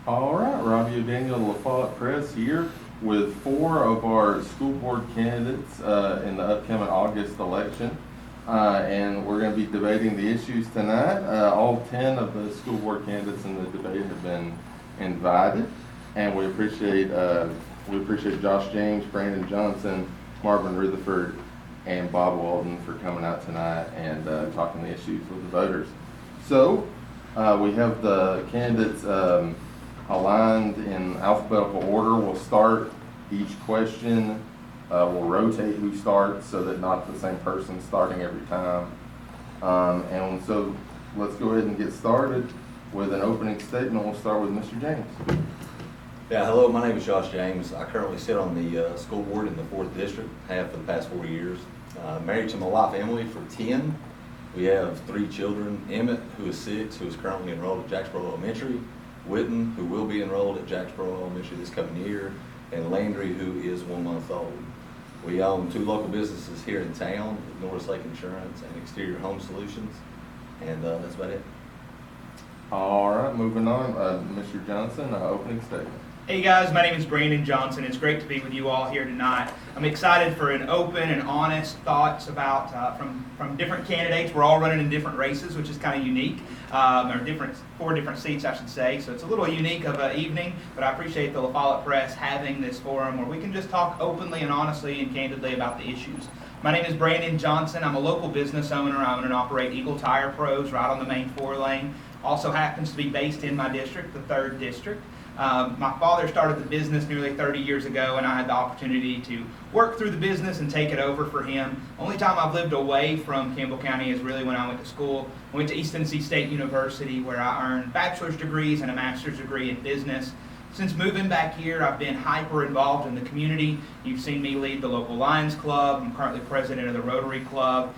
All right, Robbie O'Daniel, La Follette Press here with 4 of our school board candidates in the upcoming August election. And we're going to be debating the issues tonight. All 10 of the school board candidates in the debate have been invited. And we appreciate Josh James, Brandon Johnson, Marvin Rutherford, and Bob Walden for coming out tonight and talking the issues with the voters. So we have the candidates aligned in alphabetical order. We'll start each question. We'll rotate who starts so that not the same person starting every time. And so let's go ahead and get started with an opening statement. We'll start with Mr. James. Yeah, hello, my name is Josh James. I currently sit on the school board in the 4th District, have for the past 4 years. Married to my wife Emily for 10. We have 3 children, Emmett, who is 6, who is currently enrolled at Jacksboro Elementary, Witten, who will be enrolled at Jacksboro Elementary this coming year, and Landry, who is 1 month old. We own 2 local businesses here in town, Norris Lake Insurance and Exterior Home Solutions, and that's about it. All right, moving on. Mr. Johnson, opening statement. Hey guys, my name is Brandon Johnson. It's great to be with you all here tonight. I'm excited for an open and honest thoughts about from different candidates. We're all running in different races, which is kind of unique, or 4 different seats, I should say. So it's a little unique of an evening, but I appreciate the La Follette Press having this forum where we can just talk openly and honestly and candidly about the issues. My name is Brandon Johnson. I'm a local business owner. I own and operate Eagle Tire Pros right on the main 4-lane. Also happens to be based in my district, the 3rd District. My father started the business nearly 30 years ago, and I had the opportunity to work through the business and take it over for him. Only time I've lived away from Campbell County is really when I went to school. I went to East Tennessee State University, where I earned bachelor's degrees and a master's degree in business. Since moving back here, I've been hyper involved in the community. You've seen me lead the local Lions Club. I'm currently president of the Rotary Club,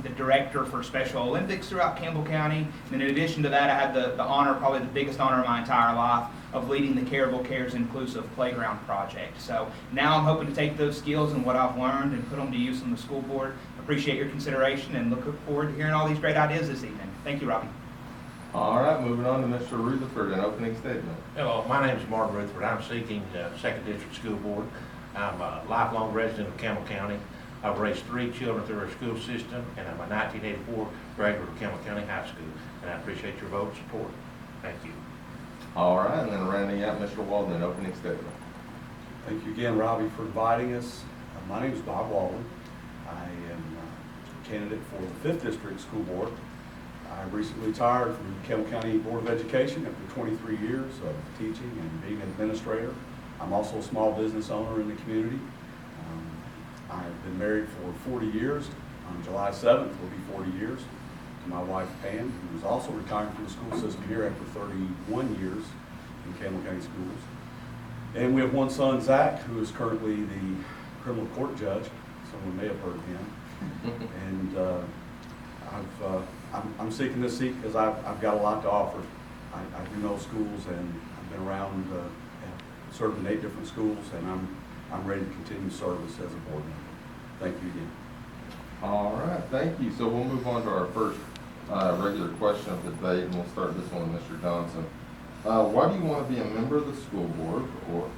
the director for Special Olympics throughout Campbell County. And in addition to that, I had the honor, probably the biggest honor of my entire life, of leading the Carrollville Cares Inclusive Playground Project. So now I'm hoping to take those skills and what I've learned and put them to use on the school board. Appreciate your consideration and look forward to hearing all these great ideas this evening. Thank you, Robbie. All right, moving on to Mr. Rutherford, an opening statement. Hello, my name is Marvin Rutherford. I'm seeking the 2nd District School Board. I'm a lifelong resident of Campbell County. I've raised 3 children through our school system, and I'm a 1984 graduate of Campbell County High School. And I appreciate your vote and support. Thank you. All right, and then rounding out Mr. Walden, an opening statement. Thank you again, Robbie, for inviting us. My name is Bob Walden. I am a candidate for the 5th District School Board. I recently retired from Campbell County Board of Education after 23 years of teaching and being an administrator. I'm also a small business owner in the community. I've been married for 40 years. On July 7th will be 40 years to my wife Pam, who is also retiring from the school system here after 31 years in Campbell County Schools. And we have 1 son, Zach, who is currently the criminal court judge. Someone may have heard of him. And I'm seeking this seat because I've got a lot to offer. I do know schools, and I've been around, served in 8 different schools, and I'm ready to continue service as a board member. Thank you again. All right, thank you. So we'll move on to our first regular question of the debate, and we'll start this one with Mr. Johnson. Why do you want to be a member of the school board, or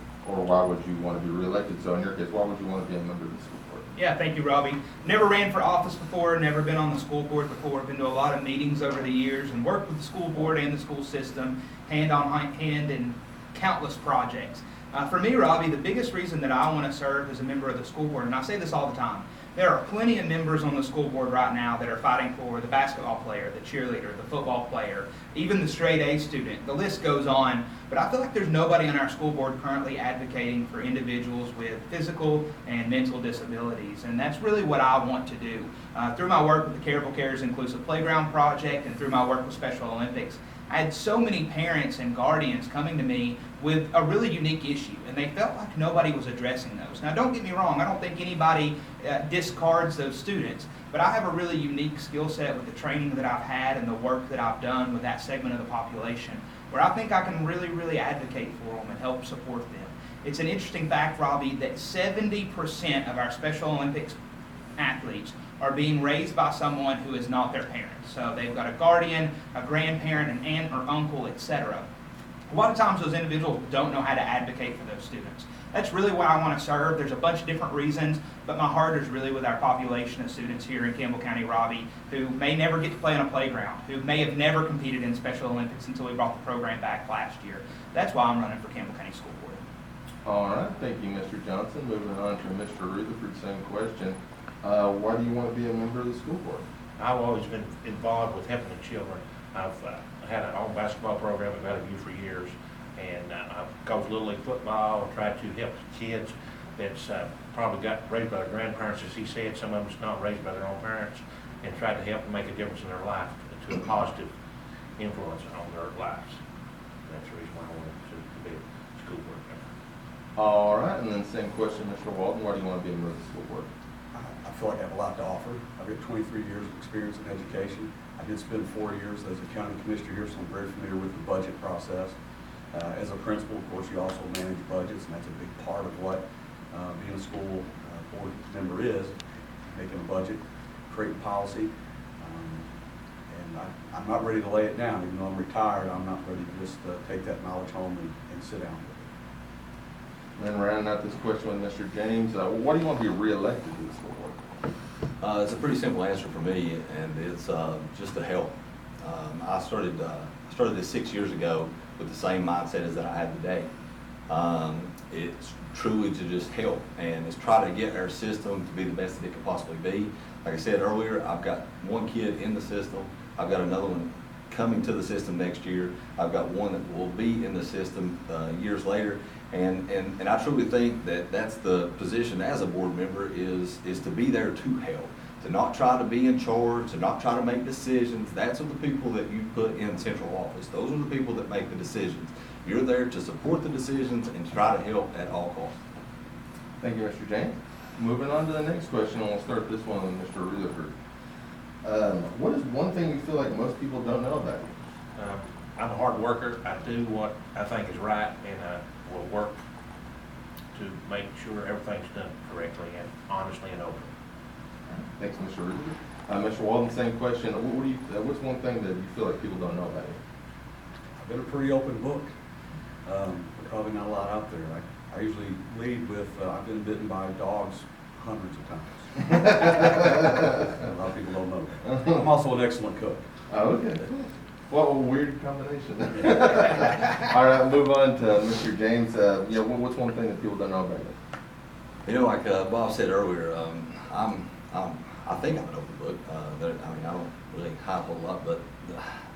why would you want to be reelected? So in your case, why would you want to be a member of the school board? Yeah, thank you, Robbie. Never ran for office before, never been on the school board before. Been to a lot of meetings over the years and worked with the school board and the school system hand on hand in countless projects. For me, Robbie, the biggest reason that I want to serve as a member of the school board, and I say this all the time, there are plenty of members on the school board right now that are fighting for the basketball player, the cheerleader, the football player, even the straight A student. The list goes on, but I feel like there's nobody on our school board currently advocating for individuals with physical and mental disabilities, and that's really what I want to do. Through my work with the Carrollville Cares Inclusive Playground Project and through my work with Special Olympics, I had so many parents and guardians coming to me with a really unique issue, and they felt like nobody was addressing those. Now, don't get me wrong, I don't think anybody discards those students, but I have a really unique skill set with the training that I've had and the work that I've done with that segment of the population, where I think I can really advocate for them and help support them. It's an interesting fact, Robbie, that 70% of our Special Olympics athletes are being raised by someone who is not their parent. So they've got a guardian, a grandparent, an aunt or uncle, etc. A lot of times those individuals don't know how to advocate for those students. That's really why I want to serve. There's a bunch of different reasons, but my heart is really with our population of students here in Campbell County, Robbie, who may never get to play on a playground, who may have never competed in Special Olympics until we brought the program back last year. That's why I'm running for Campbell County School Board. All right, thank you, Mr. Johnson. Moving on to Mr. Rutherford, same question. Why do you want to be a member of the school board? I've always been involved with helping the children. I've had an own basketball program at Valley View for years, and I've coached Little League football, tried to help kids that's probably got raised by their grandparents, as he said, some of them's not raised by their own parents, and tried to help them make a difference in their life to a positive influence on their lives. That's the reason why I wanted to be a school board member. All right, and then same question, Mr. Walton. Why do you want to be a member of the school board? I feel like I have a lot to offer. I've got 23 years of experience in education. I did spend 4 years as a county commissioner here, so I'm very familiar with the budget process. As a principal, of course, you also manage budgets, and that's a big part of what being a school board member is, making a budget, creating policy. And I'm not ready to lay it down. Even though I'm retired, I'm not ready to just take that knowledge home and sit down with it. And then rounding out this question with Mr. James, why do you want to be reelected to the school board? It's a pretty simple answer for me, and it's just to help. I started this 6 years ago with the same mindset as that I have today. It's truly to just help, and it's try to get our system to be the best that it could possibly be. Like I said earlier, I've got one kid in the system. I've got another one coming to the system next year. I've got one that will be in the system years later. And I truly think that that's the position as a board member is to be there to help, to not try to be in charge, to not try to make decisions. That's what the people that you put in central office. Those are the people that make the decisions. You're there to support the decisions and try to help at all costs. Thank you, Mr. James. Moving on to the next question, and we'll start this one with Mr. Rutherford. What is one thing you feel like most people don't know about you? I'm a hard worker. I do what I think is right, and will work to make sure everything's done correctly and honestly and openly. Thanks, Mr. Rutherford. Mr. Walden, same question. What's one thing that you feel like people don't know about you? I've been a pretty open book. Probably not a lot out there. I usually lead with, I've been bitten by dogs hundreds of times. A lot of people don't know that. I'm also an excellent cook. Oh, okay. What a weird combination. All right, move on to Mr. James. What's one thing that people don't know about you? You know, like Bob said earlier, I think I'm an open book. I don't really hide a whole lot, but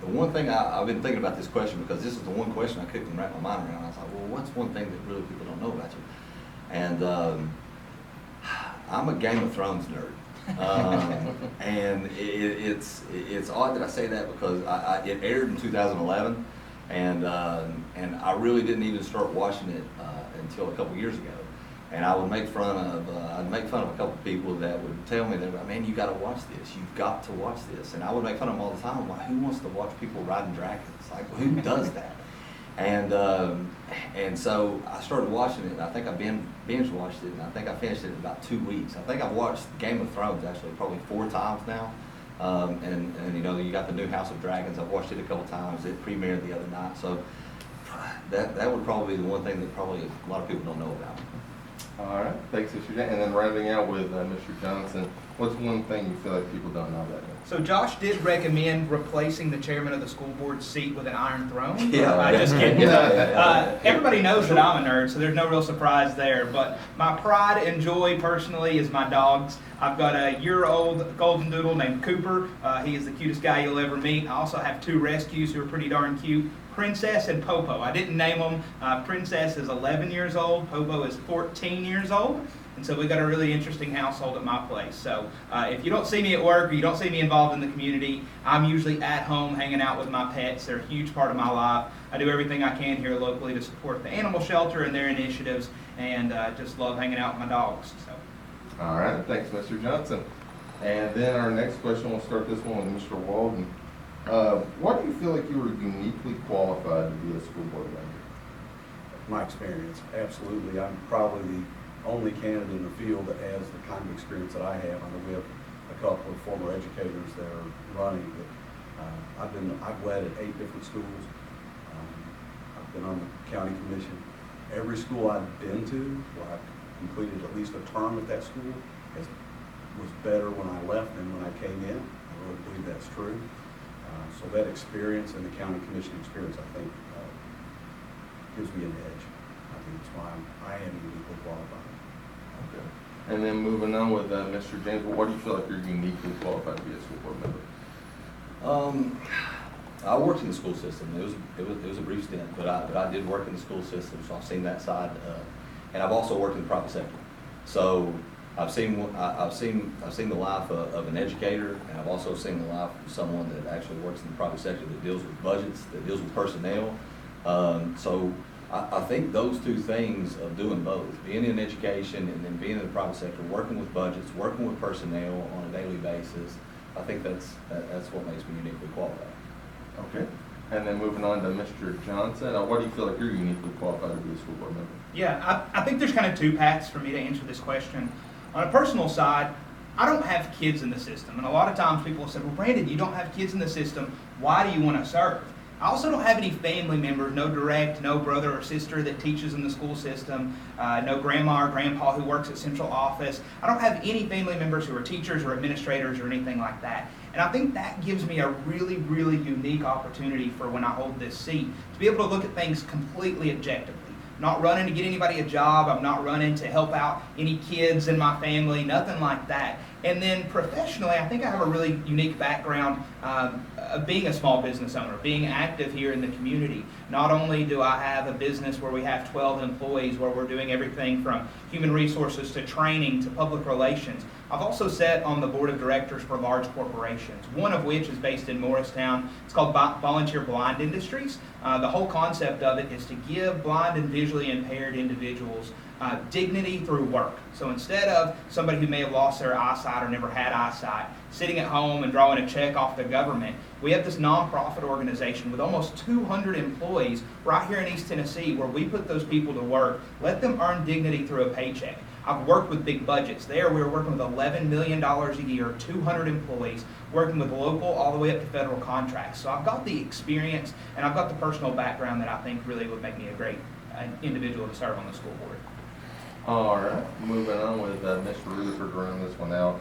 the one thing I've been thinking about this question because this is the one question I couldn't wrap my mind around. I was like, well, what's one thing that really people don't know about you? And I'm a Game of Thrones nerd. And it's odd that I say that because it aired in 2011, and I really didn't even start watching it until a couple years ago. And I would make fun of a couple people that would tell me, that, man, you got to watch this. You've got to watch this. And I would make fun of them all the time. Like, who wants to watch people riding dragons? Like, who does that? And so I started watching it, and I think I binge watched it, and I think I finished it in about 2 weeks. I think I've watched Game of Thrones actually probably 4 times now. And you know, you got the new House of Dragons. I've watched it a couple times. It premiered the other night. So that would probably be the one thing that probably a lot of people don't know about. All right, thanks, Mr. James. And then rounding out with Mr. Johnson, what's one thing you feel like people don't know about you? So Josh did recommend replacing the chairman of the school board seat with an iron throne. Yeah. Just kidding. Everybody knows that I'm a nerd, so there's no real surprise there. But my pride and joy personally is my dogs. I've got a year-old golden doodle named Cooper. He is the cutest guy you'll ever meet. I also have 2 rescues who are pretty darn cute. Princess and Popo. I didn't name them. Princess is 11 years old. Popo is 14 years old. And so we've got a really interesting household at my place. So if you don't see me at work or you don't see me involved in the community, I'm usually at home hanging out with my pets. They're a huge part of my life. I do everything I can here locally to support the animal shelter and their initiatives, and just love hanging out with my dogs. So. All right, thanks, Mr. Johnson. And then our next question, we'll start this one with Mr. Walden. Why do you feel like you were uniquely qualified to be a school board member? My experience, absolutely. I'm probably the only candidate in the field that has the kind of experience that I have. I know we have a couple of former educators that are running, but I've led at 8 different schools. I've been on the county commission. Every school I've been to, where I've completed at least a term at that school, was better when I left than when I came in. I really believe that's true. So that experience and the county commission experience, I think, gives me an edge. I think that's why I am uniquely qualified. Okay. And then moving on with Mr. James, what do you feel like you're uniquely qualified to be a school board member? I worked in the school system. It was a brief stint, but I did work in the school system, so I've seen that side. And I've also worked in the private sector. So I've seen the life of an educator, and I've also seen the life of someone that actually works in the private sector that deals with budgets, that deals with personnel. So I think those two things of doing both, being in education and then being in the private sector, working with budgets, working with personnel on a daily basis, I think that's what makes me uniquely qualified. Okay. And then moving on to Mr. Johnson, what do you feel like you're uniquely qualified to be a school board member? Yeah, I think there's kind of two paths for me to answer this question. On a personal side, I don't have kids in the system. And a lot of times people say, well, Brandon, you don't have kids in the system. Why do you want to serve? I also don't have any family members, no direct, no brother or sister that teaches in the school system, no grandma or grandpa who works at central office. I don't have any family members who are teachers or administrators or anything like that. And I think that gives me a really, really unique opportunity for when I hold this seat, to be able to look at things completely objectively. Not running to get anybody a job, I'm not running to help out any kids in my family, nothing like that. And then professionally, I think I have a really unique background of being a small business owner, being active here in the community. Not only do I have a business where we have 12 employees, where we're doing everything from human resources to training to public relations, I've also sat on the board of directors for large corporations, one of which is based in Morristown. It's called Volunteer Blind Industries. The whole concept of it is to give blind and visually impaired individuals dignity through work. So instead of somebody who may have lost their eyesight or never had eyesight sitting at home and drawing a check off the government, we have this nonprofit organization with almost 200 employees right here in East Tennessee where we put those people to work, let them earn dignity through a paycheck. I've worked with big budgets. There we were working with $11 million a year, 200 employees, working with local all the way up to federal contracts. So I've got the experience and I've got the personal background that I think really would make me a great individual to serve on the school board. All right, moving on with Mr. Rutherford to round this one out.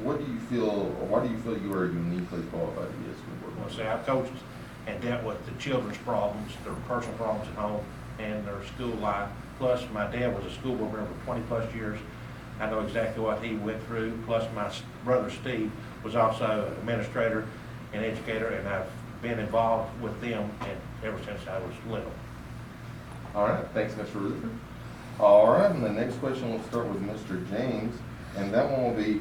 Why do you feel you are uniquely qualified to be a school board Well, member? see, I've coached and dealt with the children's problems, their personal problems at home, and their school life. Plus, my dad was a school board member for 20 plus years. I know exactly what he went through. Plus, my brother Steve was also an administrator and educator, and I've been involved with them ever since I was little. All right, thanks, Mr. Rutherford. All right, and the next question will start with Mr. James, and that one will be,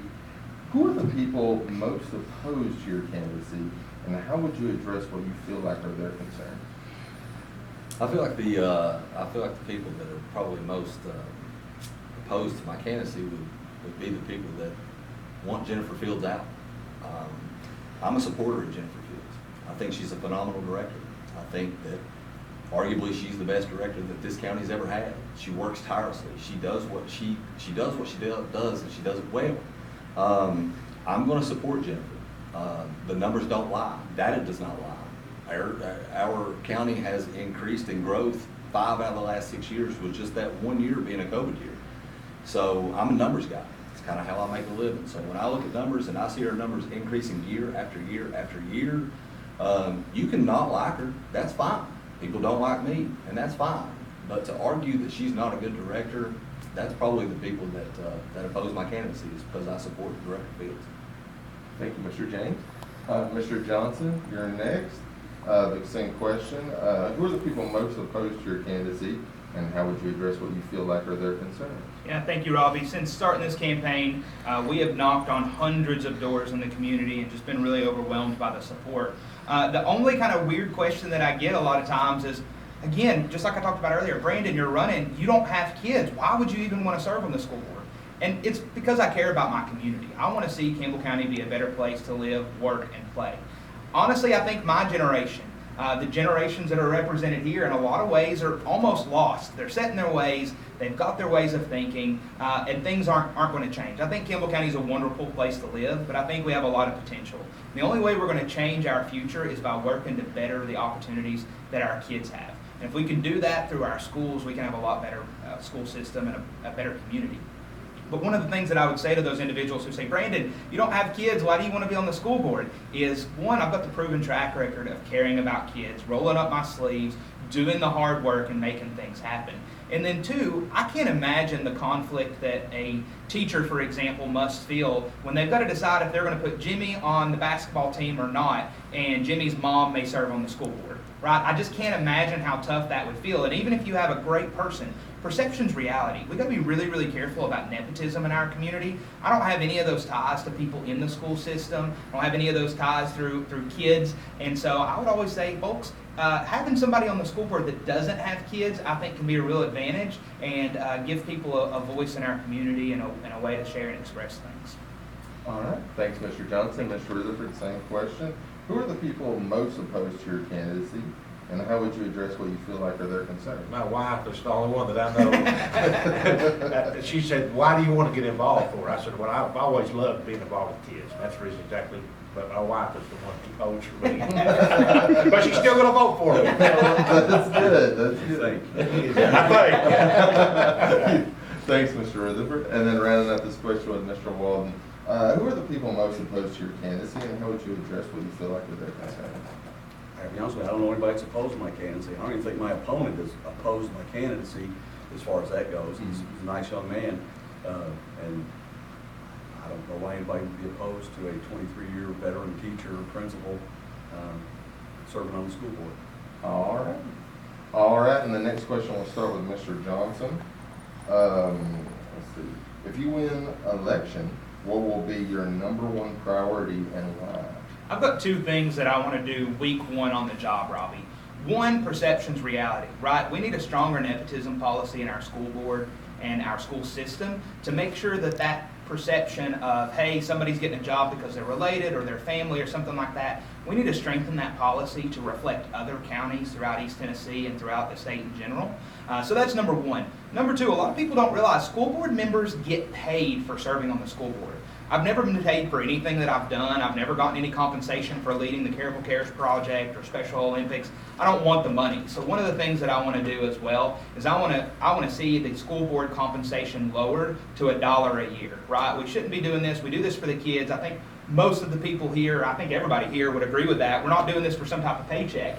who are the people most opposed to your candidacy, and how would you address what you feel like are their concerns? I feel like the people that are probably most opposed to my candidacy would be the people that want Jennifer Fields out. I'm a supporter of Jennifer Fields. I think she's a phenomenal director. I think that arguably she's the best director that this county's ever had. She works tirelessly. She does what she does, and she does it well. I'm going to support Jennifer. The numbers don't lie. Data does not lie. Our county has increased in growth 5 out of the last 6 years, with just that 1 year being a COVID year. So I'm a numbers guy. It's kind of how I make a living. So when I look at numbers and I see our numbers increasing year after year after year, you can not like her. That's fine. People don't like me, and that's fine. But to argue that she's not a good director, that's probably the people that oppose my candidacy, is because I support Director Fields. Thank you, Mr. James. Mr. Johnson, you're next. The same question. Who are the people most opposed to your candidacy, and how would you address what you feel like are their concerns? Yeah, thank you, Robbie. Since starting this campaign, we have knocked on hundreds of doors in the community and just been really overwhelmed by the support. The only kind of weird question that I get a lot of times is, again, just like I talked about earlier, Brandon, you're running, you don't have kids. Why would you even want to serve on the school board? And it's because I care about my community. I want to see Campbell County be a better place to live, work, and play. Honestly, I think my generation, the generations that are represented here, in a lot of ways are almost lost. They're set in their ways, they've got their ways of thinking, and things aren't going to change. I think Campbell County is a wonderful place to live, but I think we have a lot of potential. The only way we're going to change our future is by working to better the opportunities that our kids have. And if we can do that through our schools, we can have a lot better school system and a better community. But one of the things that I would say to those individuals who say, Brandon, you don't have kids, why do you want to be on the school board? Is one, I've got the proven track record of caring about kids, rolling up my sleeves, doing the hard work and making things happen. And then two, I can't imagine the conflict that a teacher, for example, must feel when they've got to decide if they're going to put Jimmy on the basketball team or not, and Jimmy's mom may serve on the school board, right? I just can't imagine how tough that would feel. And even if you have a great person, perception's reality. We've got to be really, really careful about nepotism in our community. I don't have any of those ties to people in the school system. I don't have any of those ties through kids. And so I would always say, folks, having somebody on the school board that doesn't have kids, I think, can be a real advantage and give people a voice in our community and a way to share and express things. All right, thanks, Mr. Johnson. Mr. Rutherford, same question. Who are the people most opposed to your candidacy, and how would you address what you feel like are their concerns? My wife is the only one that I know. She said, why do you want to get involved for? I said, well, I've always loved being involved with kids. That's the reason exactly, but my wife is the one who votes for me. But she's still going to vote for me. That's good, that's good. I think. Thanks, Mr. Rutherford. And then rounding out this question with Mr. Walden, who are the people most opposed to your candidacy, and how would you address what you feel like are their concerns? I'll be honest with you, I don't know anybody that's opposed to my candidacy. I don't even think my opponent is opposed to my candidacy as far as that goes. He's a nice young man, and I don't know why anybody would be opposed to a 23-year veteran teacher or principal serving on the school board. All right. All right, and the next question will start with Mr. Johnson. Let's see. If you win election, what will be your #1 priority and why? I've got two things that I want to do week one on the job, Robbie. One, perception's reality, right? We need a stronger nepotism policy in our school board and our school system to make sure that that perception of, hey, somebody's getting a job because they're related or their family or something like that, we need to strengthen that policy to reflect other counties throughout East Tennessee and throughout the state in general. So that's number one. Number two, a lot of people don't realize school board members get paid for serving on the school board. I've never been paid for anything that I've done. I've never gotten any compensation for leading the Careful Cares Project or Special Olympics. I don't want the money. So one of the things that I want to do as well is I want to see the school board compensation lowered to $1 a year, right? We shouldn't be doing this. We do this for the kids. I think most of the people here, I think everybody here would agree with that. We're not doing this for some type of paycheck.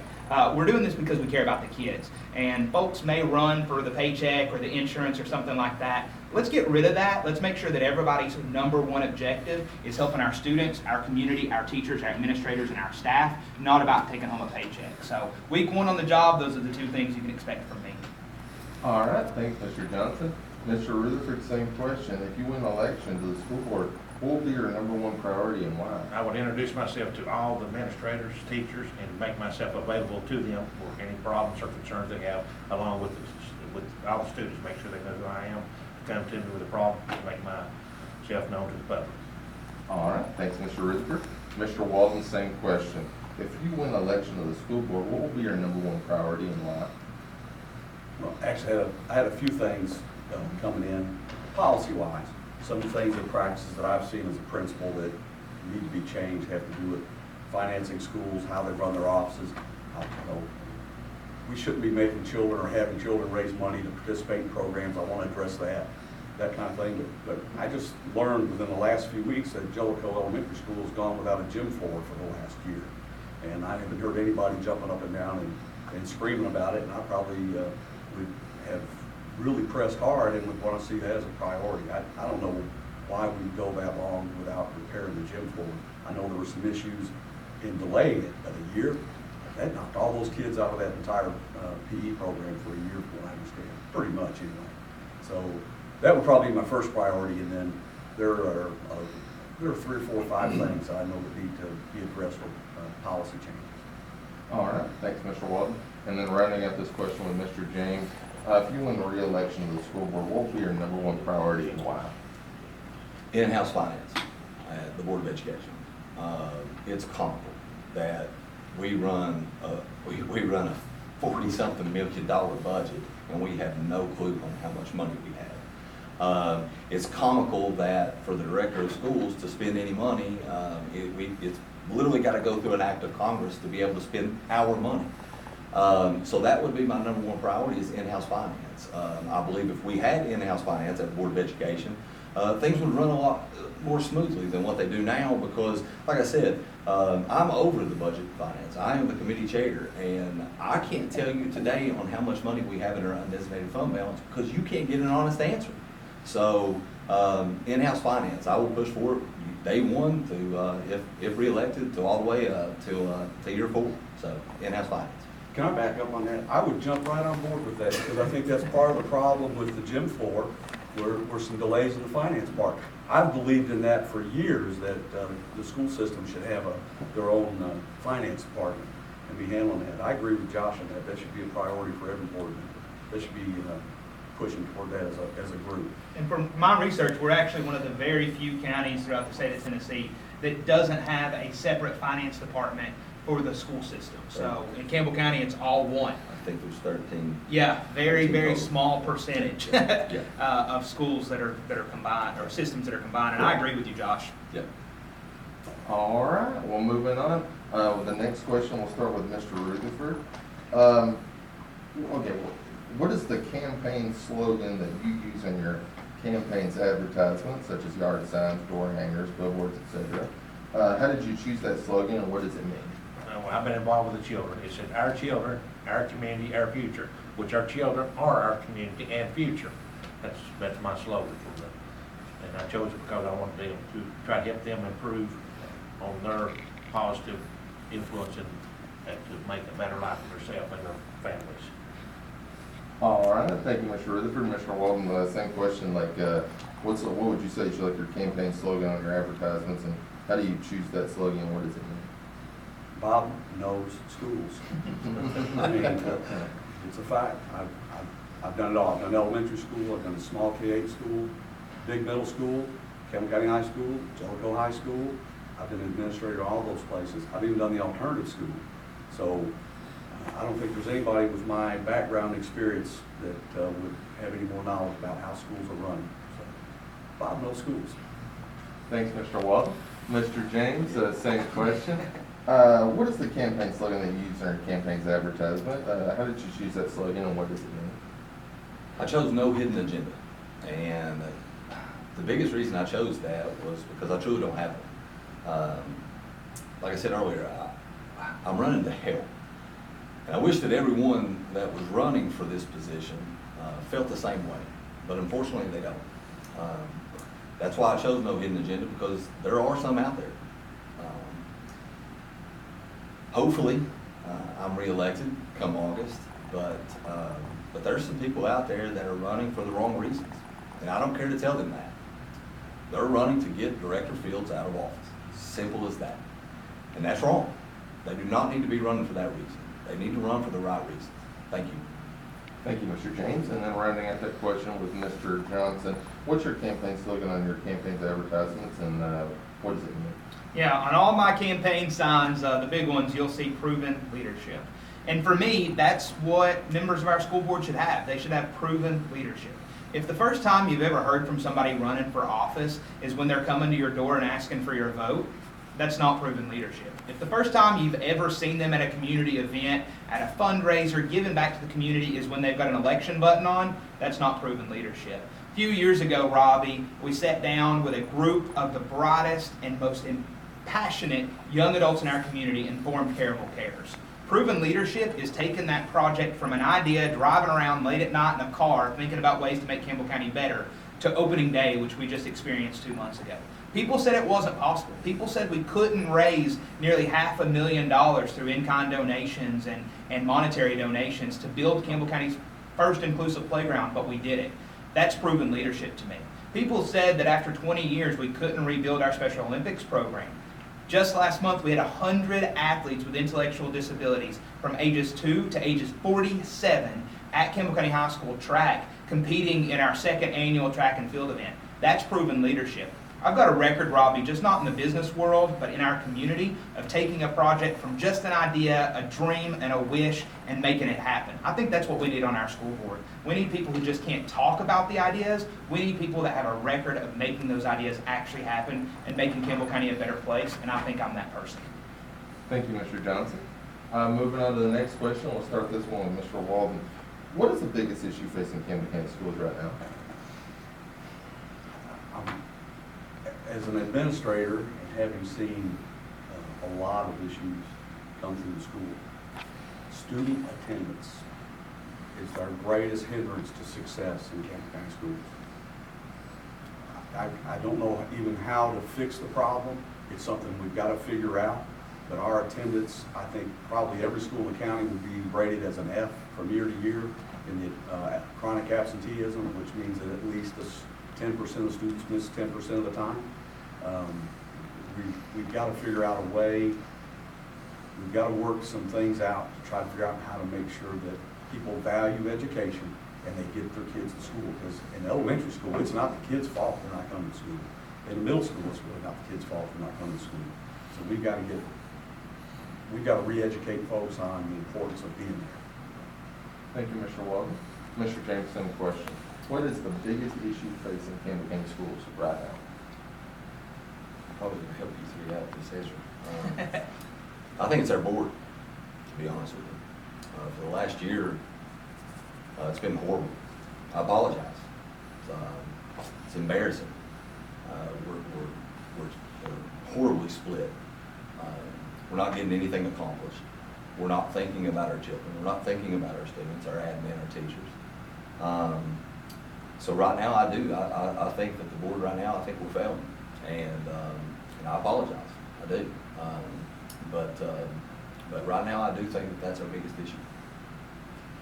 We're doing this because we care about the kids. And folks may run for the paycheck or the insurance or something like that. Let's get rid of that. Let's make sure that everybody's #1 objective is helping our students, our community, our teachers, our administrators, and our staff, not about taking home a paycheck. So week one on the job, those are the two things you can expect from me. All right, thanks, Mr. Johnson. Mr. Rutherford, same question. If you win election to the school board, what will be your #1 priority and why? I would introduce myself to all the administrators, teachers, and make myself available to them for any problems or concerns they have, along with all the students, make sure they know who I am, come to me with a problem, and make myself known to the public. All right, thanks, Mr. Rutherford. Mr. Walden, same question. If you win election to the school board, what will be your #1 priority and why? Well, actually, I had a few things coming in, policy-wise. Some things and practices that I've seen as a principal that need to be changed have to do with financing schools, how they run their offices. We shouldn't be making children or having children raise money to participate in programs. I want to address that kind of thing. But I just learned within the last few weeks that Jellicoe Elementary School has gone without a gym floor for the last year. And I haven't heard anybody jumping up and down and screaming about it. And I probably would have really pressed hard and would want to see that as a priority. I don't know why we go that long without repairing the gym floor. I know there were some issues in delaying it, but a year, that knocked all those kids out of that entire PE program for a year, from what I understand, pretty much anyway. So that would probably be my first priority, and then there are 3 or 4 or 5 things I know that need to be addressed with policy changes. All right, thanks, Mr. Walden. And then rounding out this question with Mr. James, if you win the re-election to the school board, what will be your #1 priority and why? In-house finance at the Board of Education. It's comical that we run a $40-something million budget and we have no clue on how much money we have. It's comical that for the director of schools to spend any money, it's literally got to go through an act of Congress to be able to spend our money. So that would be my number one priority is in-house finance. I believe if we had in-house finance at the Board of Education, things would run a lot more smoothly than what they do now because, like I said, I'm over the budget finance. I am the committee chair, and I can't tell you today on how much money we have in our undesignated fund balance because you can't get an honest answer. So in-house finance, I will push for it day one to, if reelected, to all the way to year 4. So in-house finance. Can I back up on that? I would jump right on board with that because I think that's part of the problem with the gym floor were some delays in the finance part. I've believed in that for years that the school system should have their own finance department and be handling that. I agree with Josh on that. That should be a priority for every board member. They should be pushing toward that as a group. And from my research, we're actually one of the very few counties throughout the state of Tennessee that doesn't have a separate finance department for the school system. So in Campbell County, it's all one. I think there's 13. Yeah, very, 13 very total. small percentage Yeah. of schools that are combined, or systems that are combined, and I agree with you, Josh. Yep. All right, well, moving on. With the next question, we'll start with Mr. Rutherford. Okay, what is the campaign slogan that you use in your campaign's advertisements, such as yard signs, door hangers, billboards, etc.? How did you choose that slogan, and what does it mean? Well, I've been involved with the children. It said, our children, our community, our future, which our children are our community and future. That's my slogan for them. And I chose it because I wanted them to try to help them improve on their positive influence and to make a better life for themselves and their families. All right, thank you, Mr. Rutherford. Mr. Walden, same question, like, what would you say is like your campaign slogan on your advertisements, and how do you choose that slogan, and what does it mean? Bob knows schools. I mean, it's a fact. I've done it all. I've done elementary school, I've done a small K-8 school, big middle school, Campbell County High School, Jellicoe High School. I've been an administrator at all those places. I've even done the alternative school. So I don't think there's anybody with my background experience that would have any more knowledge about how schools are run. So Bob knows schools. Thanks, Mr. Walden. Mr. James, same question. What is the campaign slogan that you use in your campaign's advertisement? How did you choose that slogan, and what does it mean? I chose no hidden agenda, and the biggest reason I chose that was because I truly don't have it. Like I said earlier, I'm running to help, and I wish that everyone that was running for this position felt the same way, but unfortunately they don't. That's why I chose no hidden agenda, because there are some out there. Hopefully, I'm reelected come August, but there's some people out there that are running for the wrong reasons, and I don't care to tell them that. They're running to get Director Fields out of office. Simple as that. And that's wrong. They do not need to be running for that reason. They need to run for the right reasons. Thank you. Thank you, Mr. James. And then rounding out that question with Mr. Johnson, what's your campaign slogan on your campaign's advertisements, and what does it mean? Yeah, on all my campaign signs, the big ones, you'll see proven leadership. And for me, that's what members of our school board should have. They should have proven leadership. If the first time you've ever heard from somebody running for office is when they're coming to your door and asking for your vote, that's not proven leadership. If the first time you've ever seen them at a community event, at a fundraiser, giving back to the community is when they've got an election button on, that's not proven leadership. A few years ago, Robbie, we sat down with a group of the brightest and most passionate young adults in our community and formed Caraville Cares. Proven leadership is taking that project from an idea, driving around late at night in a car, thinking about ways to make Campbell County better, to opening day, which we just experienced 2 months ago. People said it wasn't possible. People said we couldn't raise nearly $500,000 through in-kind donations and monetary donations to build Campbell County's first inclusive playground, but we did it. That's proven leadership to me. People said that after 20 years we couldn't rebuild our Special Olympics program. Just last month, we had 100 athletes with intellectual disabilities from ages 2 to ages 47 at Campbell County High School track, competing in our second annual track and field event. That's proven leadership. I've got a record, Robbie, just not in the business world, but in our community, of taking a project from just an idea, a dream, and a wish, and making it happen. I think that's what we need on our school board. We need people who just can't talk about the ideas. We need people that have a record of making those ideas actually happen and making Campbell County a better place, and I think I'm that person. Thank you, Mr. Johnson. Moving on to the next question, we'll start this one with Mr. Walden. What is the biggest issue facing Camden County schools right now? As an administrator, and having seen a lot of issues come through the school, student attendance is our greatest hindrance to success in Camden County schools. I don't know even how to fix the problem. It's something we've got to figure out. But our attendance, I think probably every school in the county would be rated as an F from year to year in the chronic absenteeism, which means that at least 10% of students miss 10% of the time. We've got to figure out a way, we've got to work some things out to try to figure out how to make sure that people value education and they get their kids to school. Because in elementary school, it's not the kids' fault they're not coming to school. In the middle school, it's really not the kids' fault they're not coming to school. So we've got to re-educate folks on the importance of being there. Thank you, Mr. Walden. Mr. James, same question. What is the biggest issue facing Camden County schools right now? Probably gonna help you three out with this answer. I think it's our board, to be honest with you. For the last year, it's been horrible. I apologize. It's embarrassing. We're horribly split. We're not getting anything accomplished. We're not thinking about our children. We're not thinking about our students, our admin, our teachers. So right now, I think that the board right now, I think we're failing. And I apologize, I do. But right now, I do think that that's our biggest issue.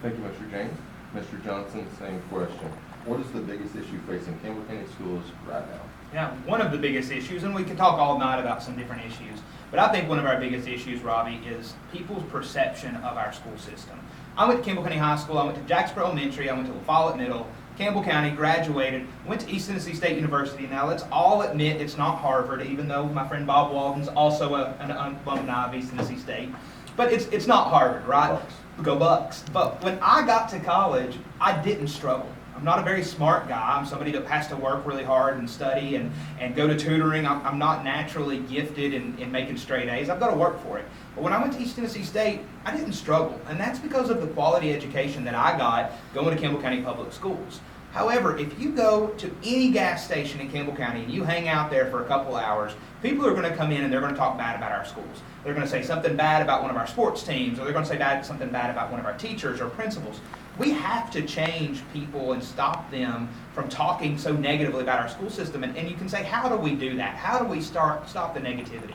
Thank you, Mr. James. Mr. Johnson, same question. What is the biggest issue facing Camden County schools right now? Yeah, one of the biggest issues, and we could talk all night about some different issues, but I think one of our biggest issues, Robbie, is people's perception of our school system. I went to Campbell County High School, I went to Jacksboro Elementary, I went to La Follette Middle, Campbell County, graduated, went to East Tennessee State University. Now, let's all admit it's not Harvard, even though my friend Bob Walden's also an alumni of East Tennessee State. But it's not Harvard, right? Bucks. Go Bucks. But when I got to college, I didn't struggle. I'm not a very smart guy. I'm somebody that has to work really hard and study and go to tutoring. I'm not naturally gifted in making straight A's. I've got to work for it. But when I went to East Tennessee State, I didn't struggle. And that's because of the quality education that I got going to Campbell County Public Schools. However, if you go to any gas station in Campbell County and you hang out there for a couple hours, people are going to come in and they're going to talk bad about our schools. They're going to say something bad about one of our sports teams, or they're going to say something bad about one of our teachers or principals. We have to change people and stop them from talking so negatively about our school system. And you can say, how do we do that? How do we stop the negativity?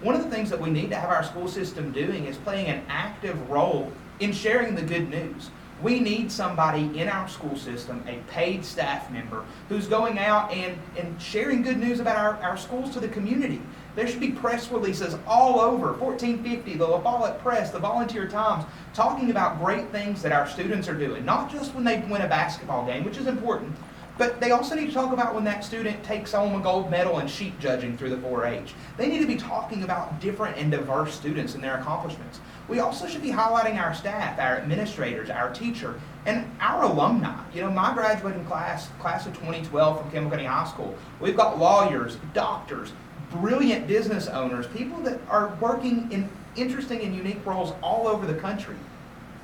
One of the things that we need to have our school system doing is playing an active role in sharing the good news. We need somebody in our school system, a paid staff member, who's going out and sharing good news about our schools to the community. There should be press releases all over, 1450, the La Follette Press, the Volunteer Times, talking about great things that our students are doing. Not just when they win a basketball game, which is important, but they also need to talk about when that student takes home a gold medal in sheep judging through the 4-H. They need to be talking about different and diverse students and their accomplishments. We also should be highlighting our staff, our administrators, our teacher, and our alumni. You know, my graduating class of 2012 from Campbell County High School, we've got lawyers, doctors, brilliant business owners, people that are working in interesting and unique roles all over the country.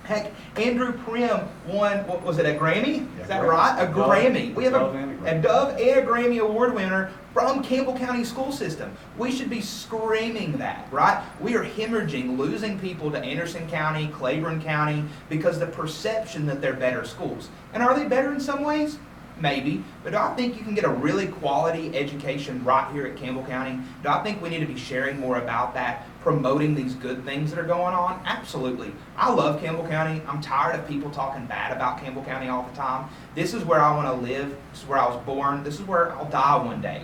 Heck, Andrew Prim won, what was it, a Grammy? Is that right? A Grammy. We have a Dove and a Grammy Award winner from Campbell County school system. We should be screaming that, right? We are hemorrhaging, losing people to Anderson County, Claiborne County, because the perception that they're better schools. And are they better in some ways? Maybe, but do I think you can get a really quality education right here at Campbell County? Do I think we need to be sharing more about that, promoting these good things that are going on? Absolutely. I love Campbell County. I'm tired of people talking bad about Campbell County all the time. This is where I want to live. This is where I was born. This is where I'll die one day.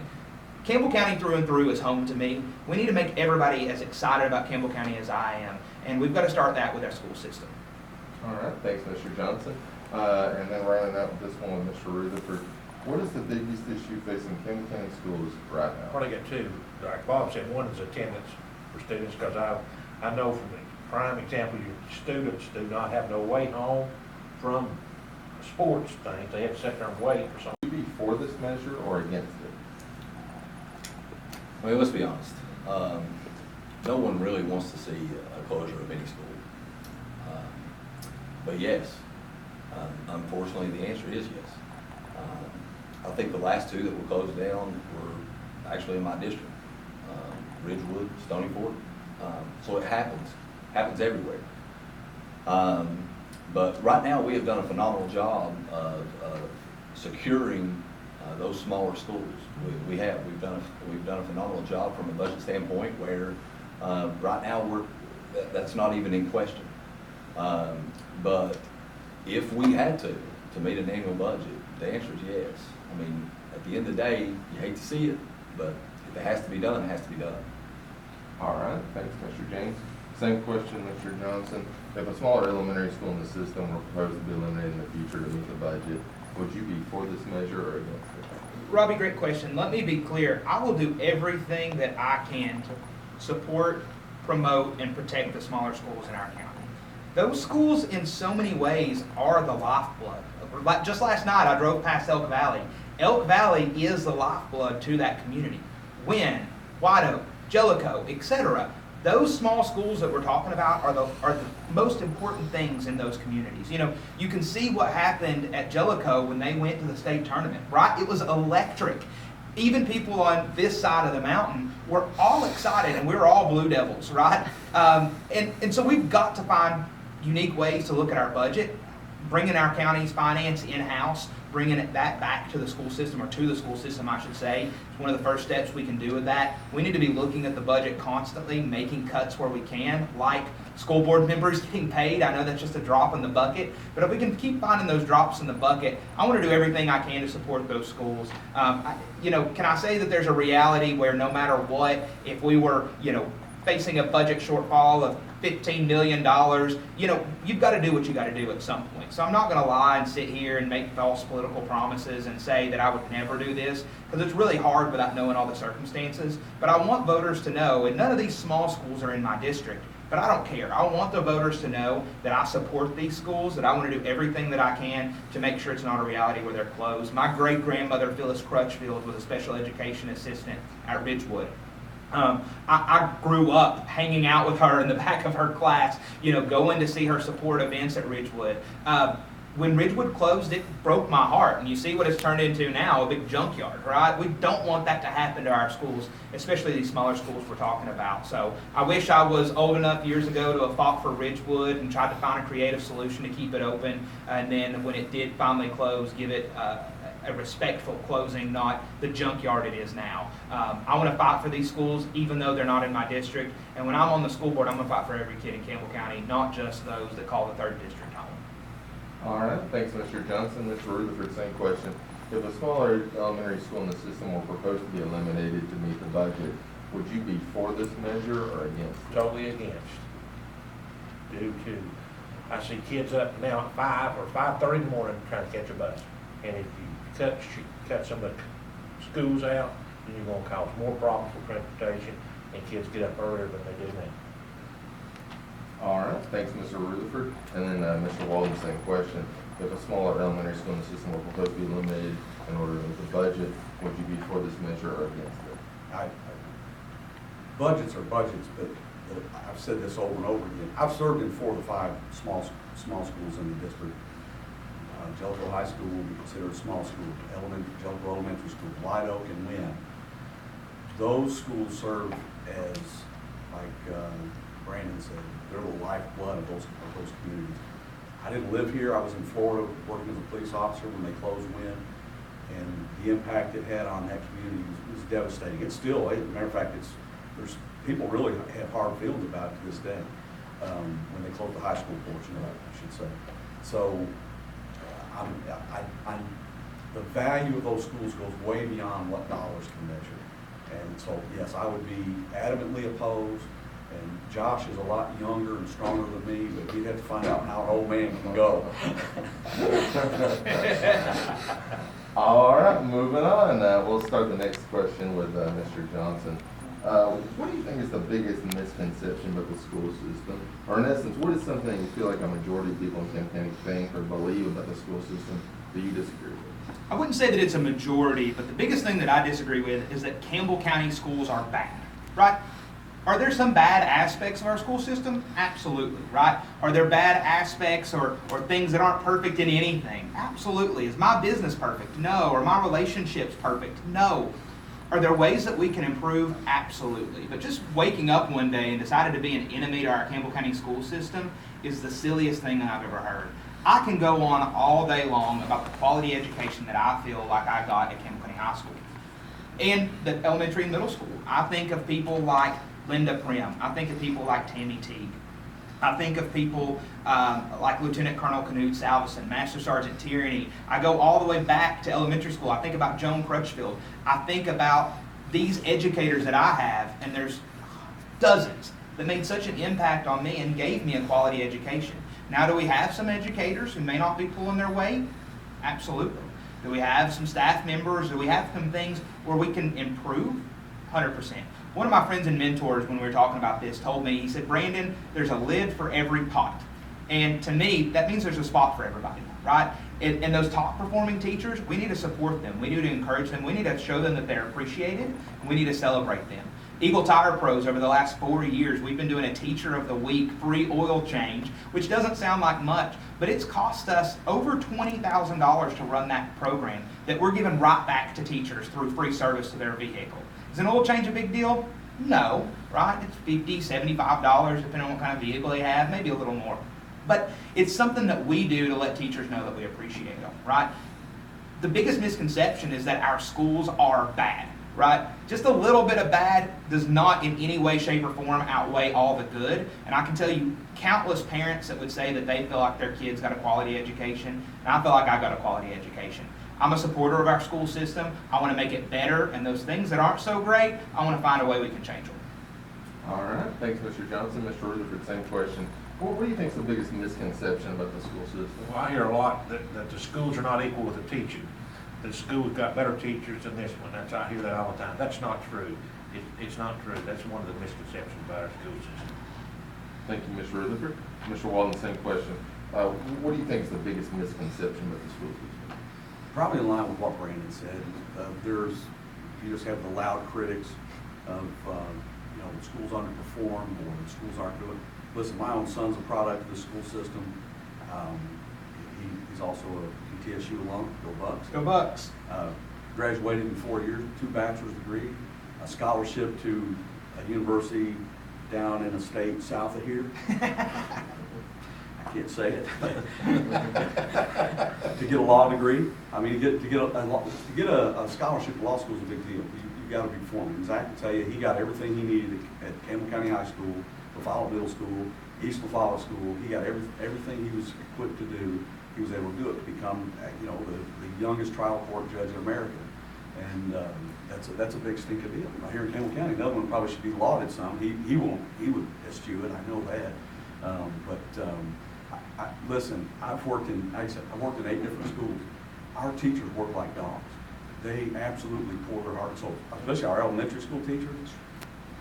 Campbell County through and through is home to me. We need to make everybody as excited about Campbell County as I am, and we've got to start that with our school system. All right, thanks, Mr. Johnson. And then rounding out with this one with Mr. Rutherford. What is the biggest issue facing Campbell County schools right now? Well, I got two. Like Bob said, one is attendance for students, because I know from the prime example, your students do not have no way home from sports things. They have to sit there and wait or something. Would you be for this measure or against it? Well, let's be honest. no one really wants to see a closure of any school. But yes, unfortunately, the answer is yes. I think the last two that were closed down were actually in my district, Ridgewood, Stony Fork. So it happens everywhere. But right now, we have done a phenomenal job of securing those smaller schools. We've done a phenomenal job from a budget standpoint where right now that's not even in question. But if we had to meet an annual budget, the answer is yes. I mean, at the end of the day, you hate to see it, but if it has to be done, it has to be done. All right, thanks, Mr. James. Same question, Mr. Johnson. If a smaller elementary school in the system were proposed to be eliminated in the future to meet the budget, would you be for this measure or against it? Robbie, great question. Let me be clear. I will do everything that I can to support, promote, and protect the smaller schools in our county. Those schools, in so many ways, are the lifeblood. Just last night, I drove past Elk Valley. Elk Valley is the lifeblood to that community. Wynn, White Oak, Jellicoe, etc. Those small schools that we're talking about are the most important things in those communities. You know, you can see what happened at Jellicoe when they went to the state tournament, right? It was electric. Even people on this side of the mountain were all excited, and we were all Blue Devils, right? And so we've got to find unique ways to look at our budget, bringing our county's finance in-house, bringing that back to the school system, or to the school system, I should say. It's one of the first steps we can do with that. We need to be looking at the budget constantly, making cuts where we can, like school board members getting paid. I know that's just a drop in the bucket, but if we can keep finding those drops in the bucket, I want to do everything I can to support those schools. Can I say that there's a reality where no matter what, if we were, facing a budget shortfall of $15 million, you've got to do what you got to do at some point. So I'm not going to lie and sit here and make false political promises and say that I would never do this, because it's really hard without knowing all the circumstances. But I want voters to know, and none of these small schools are in my district, but I don't care. I want the voters to know that I support these schools, that I want to do everything that I can to make sure it's not a reality where they're closed. My great-grandmother, Phyllis Crutchfield, was a special education assistant at Ridgewood. I grew up hanging out with her in the back of her class, going to see her support events at Ridgewood. When Ridgewood closed, it broke my heart. And you see what it's turned into now, a big junkyard, right? We don't want that to happen to our schools, especially these smaller schools we're talking about. So I wish I was old enough years ago to have fought for Ridgewood and tried to find a creative solution to keep it open. And then when it did finally close, give it a respectful closing, not the junkyard it is now. I want to fight for these schools, even though they're not in my district. And when I'm on the school board, I'm going to fight for every kid in Campbell County, not just those that call the 3rd District home. All right, thanks, Mr. Johnson. Mr. Rutherford, same question. If a smaller elementary school in the system were proposed to be eliminated to meet the budget, would you be for this measure or against it? Totally against. Due to, I see kids up now at 5 or 5:30 in the morning trying to catch a bus. And if you cut some of the schools out, then you're gonna cause more problems for transportation, and kids get up earlier than they do now. All right, thanks, Mr. Rutherford. And then Mr. Walden, same question. If a smaller elementary school in the system were proposed to be eliminated in order to meet the budget, would you be for this measure or against it? Budgets are budgets, but I've said this over and over again. I've served in 4 of the 5 small schools in the district. Jellicoe High School will be considered a small school. Jellicoe Elementary School, White Oak, and Wynn. Those schools serve as, like Brandon said, they're the lifeblood of those communities. I didn't live here. I was in Florida working as a police officer when they closed Wynn, and the impact it had on that community was devastating. It's still, as a matter of fact, there's people really have hard feelings about it to this day when they closed the high school portion of it, I should say. So the value of those schools goes way beyond what dollars can measure. And so, yes, I would be adamantly opposed. And Josh is a lot younger and stronger than me, but we'd have to find out how an old man can go. All right, moving on. We'll start the next question with Mr. Johnson. What do you think is the biggest misconception about the school system? Or in essence, what is something you feel like a majority of people in Campbell County think or believe about the school system that you disagree with? I wouldn't say that it's a majority, but the biggest thing that I disagree with is that Campbell County schools are bad, right? Are there some bad aspects of our school system? Absolutely, right? Are there bad aspects or things that aren't perfect in anything? Absolutely. Is my business perfect? No. Are my relationships perfect? No. Are there ways that we can improve? Absolutely. But just waking up one day and deciding to be an enemy to our Campbell County school system is the silliest thing that I've ever heard. I can go on all day long about the quality education that I feel like I got at Campbell County High School and the elementary and middle school. I think of people like Linda Prim. I think of people like Tammy Teague. I think of people like Lieutenant Colonel Canute Salveson, Master Sergeant Tierney. I go all the way back to elementary school. I think about Joan Crutchfield. I think about these educators that I have, and there's dozens that made such an impact on me and gave me a quality education. Now, do we have some educators who may not be pulling their weight? Absolutely. Do we have some staff members? Do we have some things where we can improve? 100%. One of my friends and mentors, when we were talking about this, told me, he said, Brandon, there's a lid for every pot. And to me, that means there's a spot for everybody, right? And those top performing teachers, we need to support them. We need to encourage them. We need to show them that they're appreciated, and we need to celebrate them. Eagle Tire Pros, over the last 4 years, we've been doing a Teacher of the Week free oil change, which doesn't sound like much, but it's cost us over $20,000 to run that program that we're giving right back to teachers through free service to their vehicle. Is an oil change a big deal? No, right? It's $50, $75, depending on what kind of vehicle they have, maybe a little more. But it's something that we do to let teachers know that we appreciate them, right? The biggest misconception is that our schools are bad, right? Just a little bit of bad does not in any way, shape, or form outweigh all the good. And I can tell you countless parents that would say that they feel like their kids got a quality education, and I feel like I got a quality education. I'm a supporter of our school system. I want to make it better, and those things that aren't so great, I want to find a way we can change them. All right, thanks, Mr. Johnson. Mr. Rutherford, same question. What do you think is the biggest misconception about the school system? Well, I hear a lot that the schools are not equal with the teaching. That the school's got better teachers than this one. I hear that all the time. That's not true. It's not true. That's one of the misconceptions about our school system. Thank you, Mr. Rutherford. Mr. Walden, same question. What do you think is the biggest misconception about the school system? Probably in line with what Brandon said. You just have the loud critics of, the schools underperform or the schools aren't doing. Listen, my own son's a product of the school system. He's also a TSU alum, go Bucks. Go Bucks. Graduated in 4 years, 2 bachelor's degree, a scholarship to a university down in a state south of here. I can't say it. To get a law degree, I mean, to get a scholarship to law school is a big deal. You've got to be performing. Zach can tell you, he got everything he needed at Campbell County High School, LaFollette Middle School, East LaFollette School. He got everything he was equipped to do. He was able to do it to become, the youngest trial court judge in America, and that's a big stinking deal. Now here in Campbell County, another one probably should be lauded some. He would eschew it. I know that, listen, I've worked in 8 different schools. Our teachers work like dogs. They absolutely pour their heart and soul, especially our elementary school teachers.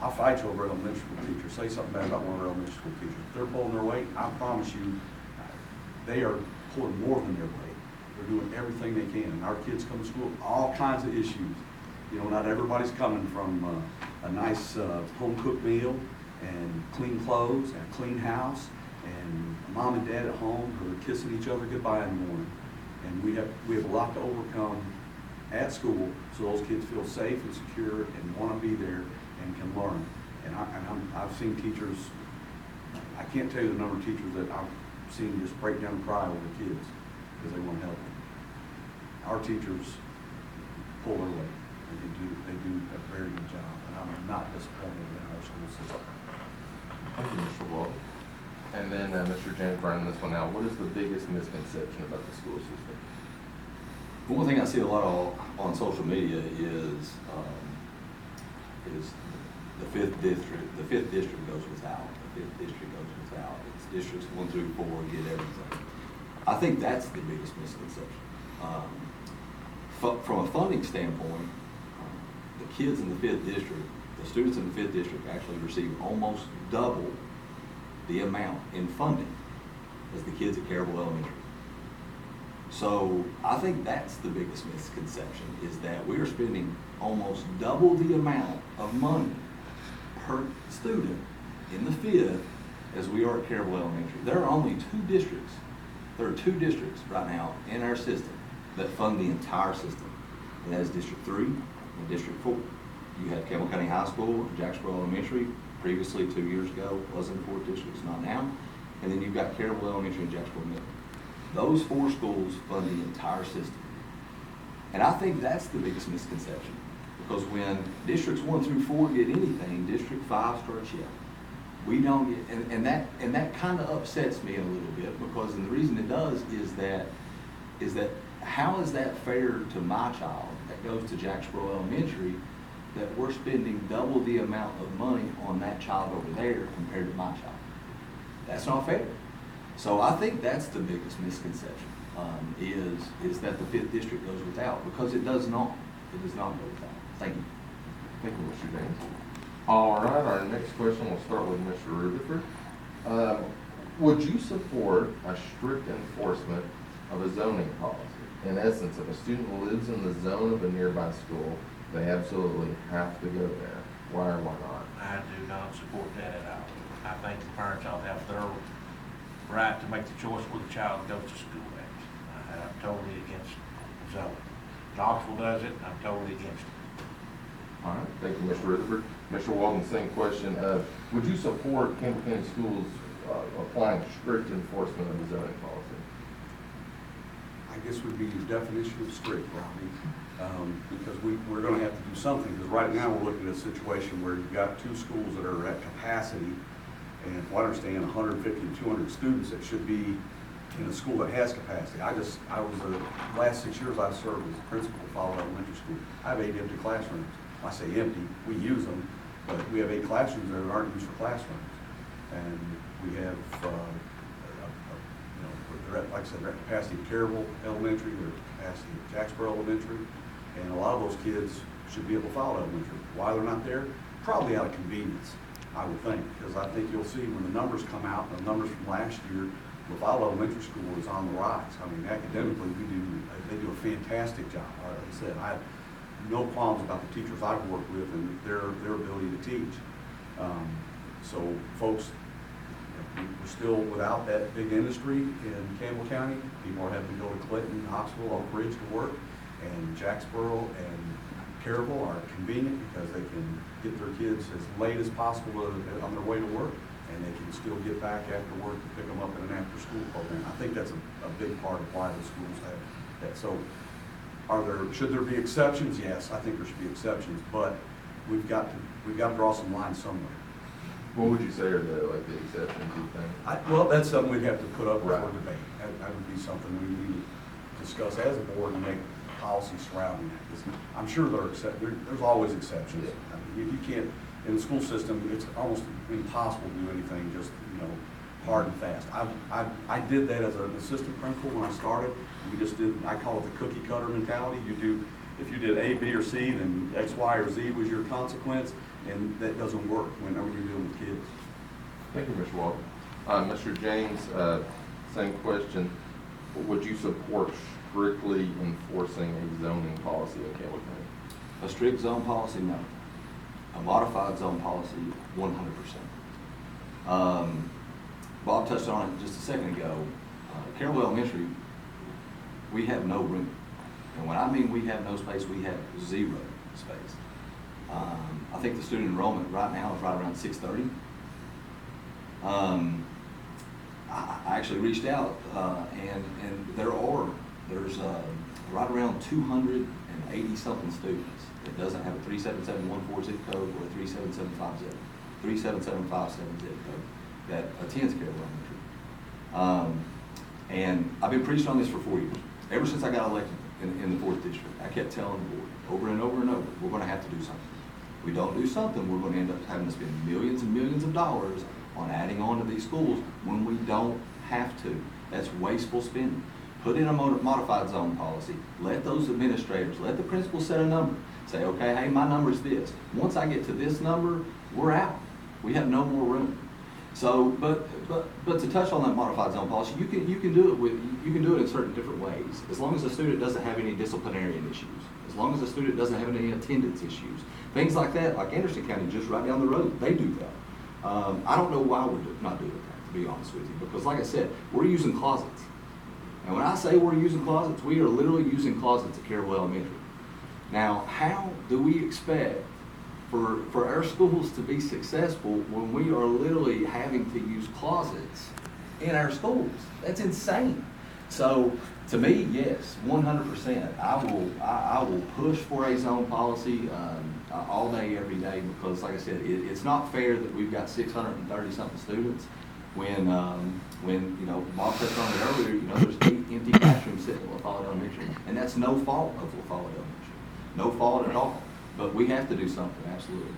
I'll fight you over an elementary school teacher. Say something bad about one of our elementary school teachers. If they're pulling their weight, I promise you, they are pulling more than their weight. They're doing everything they can. And our kids come to school, all kinds of issues. Not everybody's coming from a nice home-cooked meal and clean clothes and a clean house and mom and dad at home who are kissing each other goodbye in the morning. And we have a lot to overcome at school so those kids feel safe and secure and want to be there and can learn. And I've seen teachers, I can't tell you the number of teachers that I've seen just break down and cry over the kids because they want to help them. Our teachers pull their weight, and they do a very good job, and I'm not disappointed in our school system. Thank you, Mr. Walden. And then Mr. James, running this one out, what is the biggest misconception about the school system? One thing I see a lot on social media is the fifth district. The fifth district goes without. The fifth district goes without. It's districts 1 through 4 get everything. I think that's the biggest misconception. From a funding standpoint, the kids in the fifth district, the students in the fifth district actually receive almost double the amount in funding as the kids at Carroll Elementary. So I think that's the biggest misconception, is that we're spending almost double the amount of money per student in the fifth as we are at Carroll Elementary. There are only there are two districts right now in our system that fund the entire system. It has District 3 and District 4. You have Campbell County High School and Jacksboro Elementary, previously 2 years ago, was in the fourth district, it's not now. And then you've got Carroll Elementary and Jacksboro Middle. Those four schools fund the entire system. And I think that's the biggest misconception. Because when districts 1 through 4 get anything, District 5 starts yelling. We don't get, and that kind of upsets me a little bit, because, and the reason it does is that how is that fair to my child that goes to Jacksboro Elementary, that we're spending double the amount of money on that child over there compared to my child? That's not fair. So I think that's the biggest misconception, is that the fifth district goes without, because it does not. It does not go without. Thank you. Thank you, Mr. James. All right, our next question will start with Mr. Rutherford. Would you support a strict enforcement of a zoning policy? In essence, if a student lives in the zone of a nearby school, they absolutely have to go there. Why or why not? I do not support that at all. I think the parents ought to have their right to make the choice where the child goes to school at. I'm totally against zoning. Knoxville does it, I'm totally against it. All right, thank you, Mr. Rutherford. Mr. Walden, same question. Would you support Campbell County Schools applying strict enforcement of the zoning policy? I guess would be your definition of strict, Robbie, because we're gonna have to do something, because right now we're looking at a situation where you've got two schools that are at capacity, and if I understand, 150 to 200 students that should be in a school that has capacity. I was the last 6 years I served as a principal of Fowler Elementary School. I have 8 empty classrooms. I say empty, we use them, but we have 8 classrooms that aren't used for classrooms. And we have, they're at, like I said, they're at capacity at Carroll Elementary, they're at capacity at Jacksboro Elementary, and a lot of those kids should be able to Fowler Elementary. Why they're not there? Probably out of convenience, I would think, because I think you'll see when the numbers come out, the numbers from last year, Fowler Elementary School is on the rise. I mean, academically, they do a fantastic job. Like I said, I have no qualms about the teachers I've worked with and their ability to teach. So folks, we're still without that big industry in Campbell County. People are having to go to Clinton, Knoxville, Oak Ridge to work, and Jacksboro and Carrollville are convenient because they can get their kids as late as possible on their way to work, and they can still get back after work to pick them up in an after-school program. I think that's a big part of why the schools have that. So should there be exceptions? Yes, I think there should be exceptions, but we've got to draw some lines somewhere. What would you say are the exceptions, you think? Well, that's something we'd have to put up for Right. debate. That would be something we need to discuss as a board and make policy surrounding that. 'Cause I'm sure there's always exceptions. Yeah. I mean, you can't, in the school system, it's almost impossible to do anything just, hard and fast. I did that as an assistant principal when I started. I call it the cookie cutter mentality. If you did A, B, or C, then X, Y, or Z was your consequence, and that doesn't work whenever you're dealing with kids. Thank you, Mr. Walden. Mr. James, same question. Would you support strictly enforcing a zoning policy in Campbell County? A strict zone policy, no. A modified zone policy, 100%. Bob touched on it just a second ago. Carroll Elementary, we have no room. And when I mean we have no space, we have zero space. I think the student enrollment right now is right around 630. I actually reached out, and there's right around 280-something students that doesn't have a 37714 zip code or a 37757 zip code that attends Carroll Elementary. And I've been preaching on this for 4 years. Ever since I got elected in the 4th district, I kept telling the board over and over and over, we're going to have to do something. If we don't do something, we're going to end up having to spend millions and millions of dollars on adding on to these schools when we don't have to. That's wasteful spending. Put in a modified zone policy. Let those administrators, let the principal set a number. Say, okay, hey, my number's this. Once I get to this number, we're out. We have no more room. So, but to touch on that modified zone policy, you can do it in certain different ways. As long as the student doesn't have any disciplinarian issues, as long as the student doesn't have any attendance issues, things like that. Like Anderson County, just right down the road, they do that. I don't know why we're not doing that, to be honest with you, because like I said, we're using closets. And when I say we're using closets, we are literally using closets at Carroll Elementary. Now, how do we expect for our schools to be successful when we are literally having to use closets in our schools? That's insane. So, to me, yes, 100%. I will push for a zone policy all day, every day, because, like I said, it's not fair that we've got 630-something students when you know, Bob touched on it earlier. You know, there's 8 empty classrooms sitting at La Follette Elementary, and that's no fault of La Follette Elementary, no fault at all. But we have to do something, absolutely.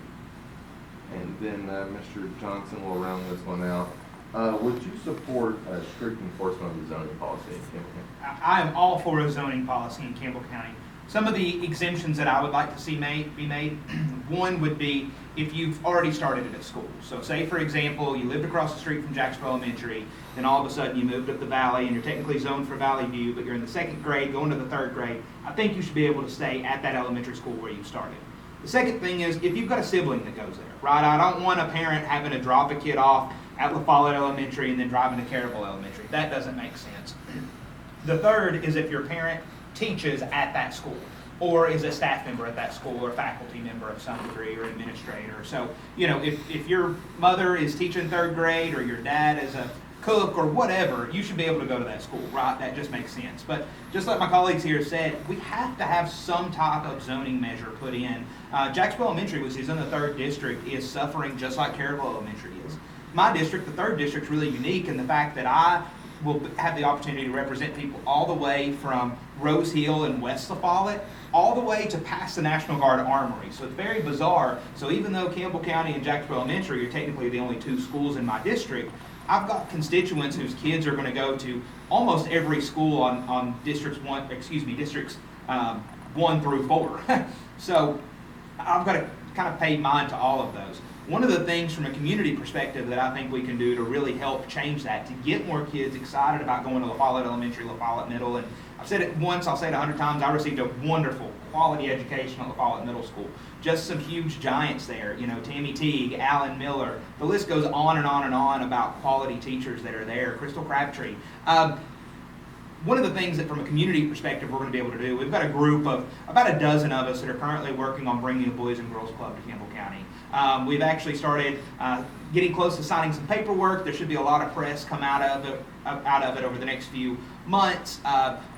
And then Mr. Johnson will round this one out. Would you support strict enforcement of the zoning policy in Campbell County? I am all for a zoning policy in Campbell County. Some of the exemptions that I would like to see be made, one would be if you've already started it at school. So say, for example, you lived across the street from Jacksboro Elementary, then all of a sudden you moved up the valley and you're technically zoned for Valley View, but you're in the 2nd grade, going to the 3rd grade. I think you should be able to stay at that elementary school where you started. The second thing is, if you've got a sibling that goes there, right? I don't want a parent having to drop a kid off at La Follette Elementary and then driving to Carroll Elementary. That doesn't make sense. The third is if your parent teaches at that school, or is a staff member at that school, or a faculty member of some degree, or administrator. So, you know, if your mother is teaching 3rd grade, or your dad is a cook, or whatever, you should be able to go to that school, right? That just makes sense. But just like my colleagues here said, we have to have some type of zoning measure put in. Jacksboro Elementary, which is in the 3rd district, is suffering just like Carroll Elementary is. My district, the 3rd district, is really unique in the fact that I will have the opportunity to represent people all the way from Rose Hill and West La Follette, all the way to past the National Guard Armory. So it's very bizarre. So even though Campbell County and Jacksboro Elementary are technically the only 2 schools in my district, I've got constituents whose kids are going to go to almost every school on districts 1 through 4. So I've got to kind of pay mind to all of those. One of the things from a community perspective that I think we can do to really help change that, to get more kids excited about going to La Follette Elementary, La Follette Middle, and I've said it once, I'll say it 100 times, I received a wonderful quality education at La Follette Middle School. Just some huge giants there, you know, Tammy Teague, Alan Miller, the list goes on and on and on about quality teachers that are there, Crystal Crabtree. One of the things that from a community perspective we're going to be able to do, we've got a group of about a dozen of us that are currently working on bringing a Boys and Girls Club to Campbell County. We've actually started getting close to signing some paperwork. There should be a lot of press come out of it over the next few months,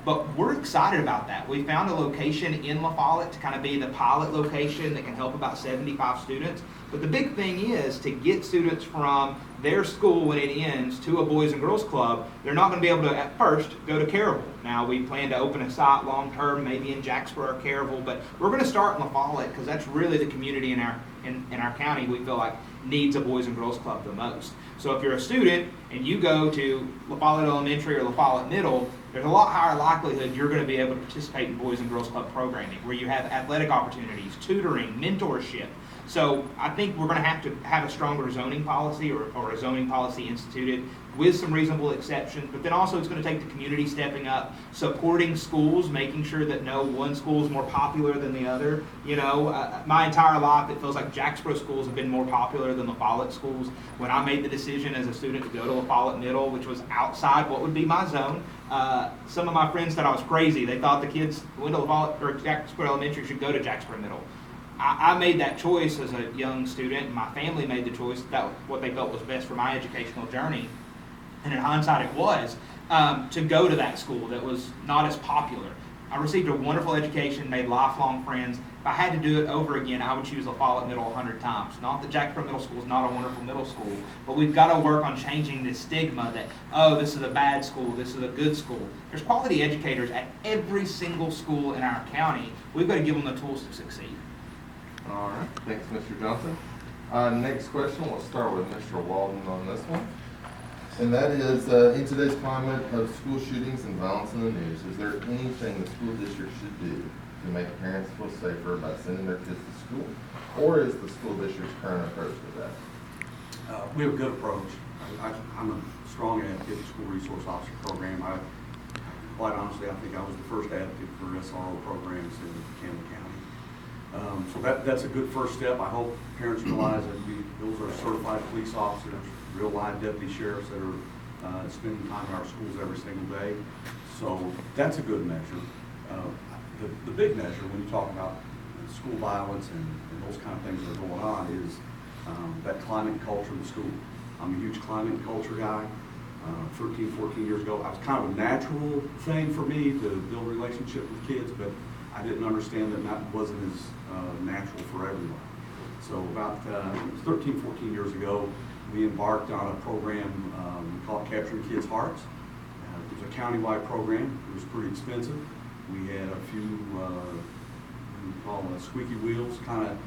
but we're excited about that. We found a location in La Follette to kind of be the pilot location that can help about 75 students. But the big thing is to get students from their school when it ends to a Boys and Girls Club. They're not going to be able to at first go to Carroll. Now we plan to open a site long term, maybe in Jacksboro or Carroll, but we're going to start in La Follette because that's really the community in our county we feel like needs a Boys and Girls Club the most. So if you're a student and you go to La Follette Elementary or La Follette Middle, there's a lot higher likelihood you're going to be able to participate in Boys and Girls Club programming, where you have athletic opportunities, tutoring, mentorship. So I think we're going to have a stronger zoning policy or a zoning policy instituted with some reasonable exceptions, but then also it's going to take the community stepping up, supporting schools, making sure that no one school is more popular than the other. You know, my entire life it feels like Jacksboro schools have been more popular than La Follette schools. When I made the decision as a student to go to La Follette Middle, which was outside what would be my zone, some of my friends thought I was crazy. They thought the kids who went to La Follette or Jacksboro Elementary should go to Jacksboro Middle. I made that choice as a young student, and my family made the choice that what they felt was best for my educational journey. And in hindsight, it was to go to that school that was not as popular. I received a wonderful education, made lifelong friends. If I had to do it over again, I would choose La Follette Middle 100 times. Not that Jacksboro Middle School is not a wonderful middle school, but we've got to work on changing this stigma that, oh, this is a bad school, this is a good school. There's quality educators at every single school in our county. We've got to give them the tools to succeed. All right, thanks, Mr. Johnson. Next question, we'll start with Mr. Walden on this one. And that is, in today's climate of school shootings and violence in the news, is there anything the school district should do to make parents feel safer by sending their kids to school? Or is the school district's current approach to that? We have a good approach. I'm a strong advocate of the school resource officer program. Quite honestly, I think I was the first advocate for SRO programs in Campbell County. So that's a good first step. I hope parents realize that those are certified police officers, real live deputy sheriffs that are spending time in our schools every single day. So that's a good measure. The big measure when you talk about school violence and those kind of things that are going on is that climate and culture of the school. I'm a huge climate and culture guy. 13, 14 years ago, it was kind of a natural thing for me to build a relationship with kids, but I didn't understand that wasn't as natural for everyone. So about 13, 14 years ago, we embarked on a program, we call it Capturing Kids' Hearts. It was a countywide program. It was pretty expensive. We had a few, we call them squeaky wheels, kind of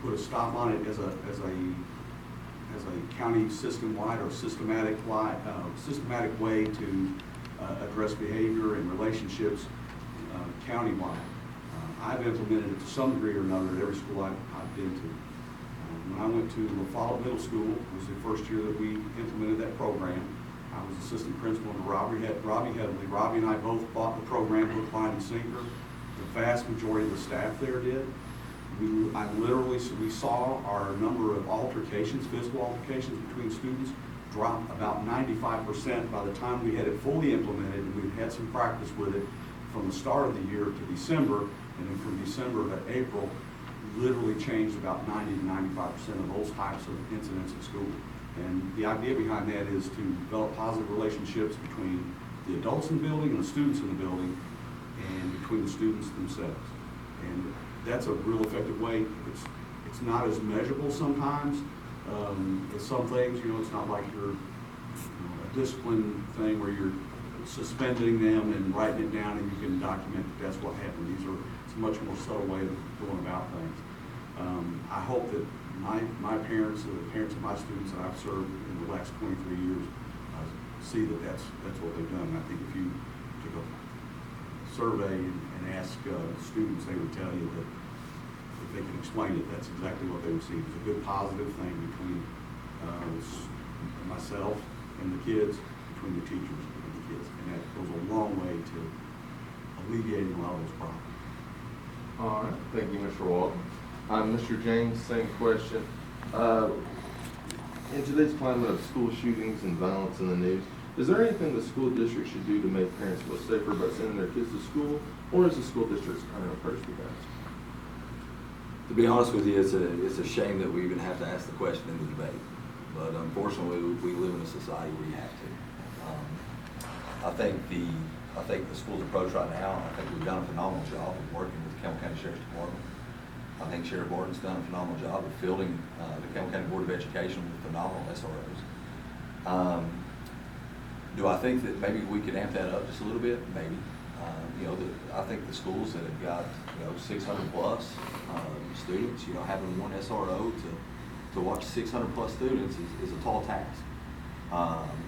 put a stop on it as a county system-wide or systematic way to address behavior and relationships countywide. I've implemented it to some degree or another at every school I've been to. When I went to La Follette Middle School, it was the first year that we implemented that program. I was assistant principal under Robbie Headley. Robbie and I both bought the program hook, line, and sinker. The vast majority of the staff there did. We saw our number of altercations, physical altercations between students drop about 95% by the time we had it fully implemented, and we'd had some practice with it from the start of the year to December, and then from December to April, literally changed about 90 to 95% of those types of incidents at school. And the idea behind that is to develop positive relationships between the adults in the building and the students in the building, and between the students themselves. And that's a real effective way. It's not as measurable sometimes as some things. It's not like you're a discipline thing where you're suspending them and writing it down and you can document that that's what happened. It's a much more subtle way of going about things. I hope that my parents, the parents of my students that I've served in the last 23 years, see that that's what they've done. And I think if you took a survey and ask students, they would tell you that if they can explain it, that's exactly what they would see. It's a good positive thing between myself and the kids, between the teachers and the kids. And that goes a long way to alleviating a lot of those problems. All right, thank you, Mr. Walton. Mr. James, same question. In today's climate of school shootings and violence in the news, is there anything the school district should do to make parents feel safer about sending their kids to school, or is the school district's current approach to that? To be honest with you, it's a shame that we even have to ask the question in the debate. But unfortunately, we live in a society where you have to. I think the school's approach right now, I think we've done a phenomenal job of working with the Campbell County Sheriff's Department. I think Sheriff Martin's done a phenomenal job of fielding the Campbell County Board of Education with phenomenal SROs. Do I think that maybe we could amp that up just a little bit? Maybe. I think the schools that have got 600 plus students, having one SRO to watch 600 plus students is a tall task.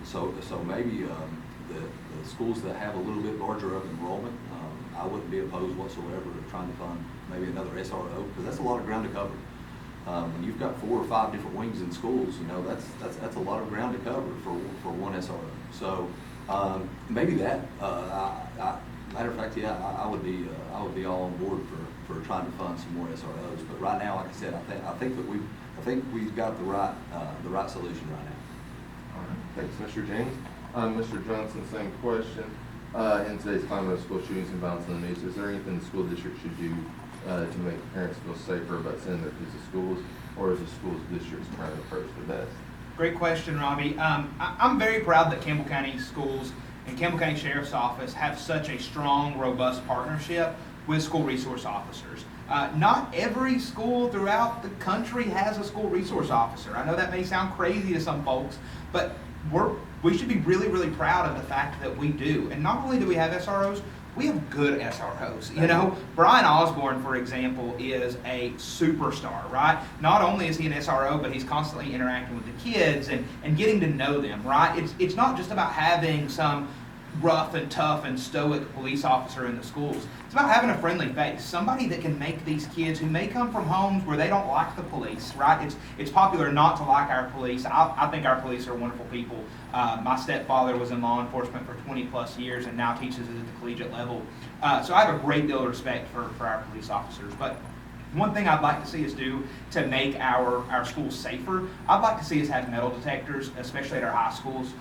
So maybe the schools that have a little bit larger of enrollment, I wouldn't be opposed whatsoever to trying to fund maybe another SRO, because that's a lot of ground to cover. When you've got 4 or 5 different wings in schools, that's a lot of ground to cover for one SRO. So maybe that. Matter of fact, yeah, I would be all on board for trying to fund some more SROs. But right now, like I said, I think we've got the right solution right now. All right, thanks, Mr. James. Mr. Johnson, same question. In today's climate of school shootings and violence in the news, is there anything the school district should do to make parents feel safer about sending their kids to schools, or is the school district's current approach the best? Great question, Robbie. I'm very proud that Campbell County Schools and Campbell County Sheriff's Office have such a strong, robust partnership with school resource officers. Not every school throughout the country has a school resource officer. I know that may sound crazy to some folks, but we should be really, really proud of the fact that we do. And not only do we have SROs, we have good SROs. Brian Osborne, for example, is a superstar, right? Not only is he an SRO, but he's constantly interacting with the kids and getting to know them, right? It's not just about having some rough and tough and stoic police officer in the schools. It's about having a friendly face, somebody that can make these kids who may come from homes where they don't like the police, right? It's popular not to like our police. I think our police are wonderful people. My stepfather was in law enforcement for 20 plus years and now teaches at the collegiate level. So I have a great deal of respect for our police officers. But one thing I'd like to see us do to make our schools safer, I'd like to see us have metal detectors, especially at our high schools.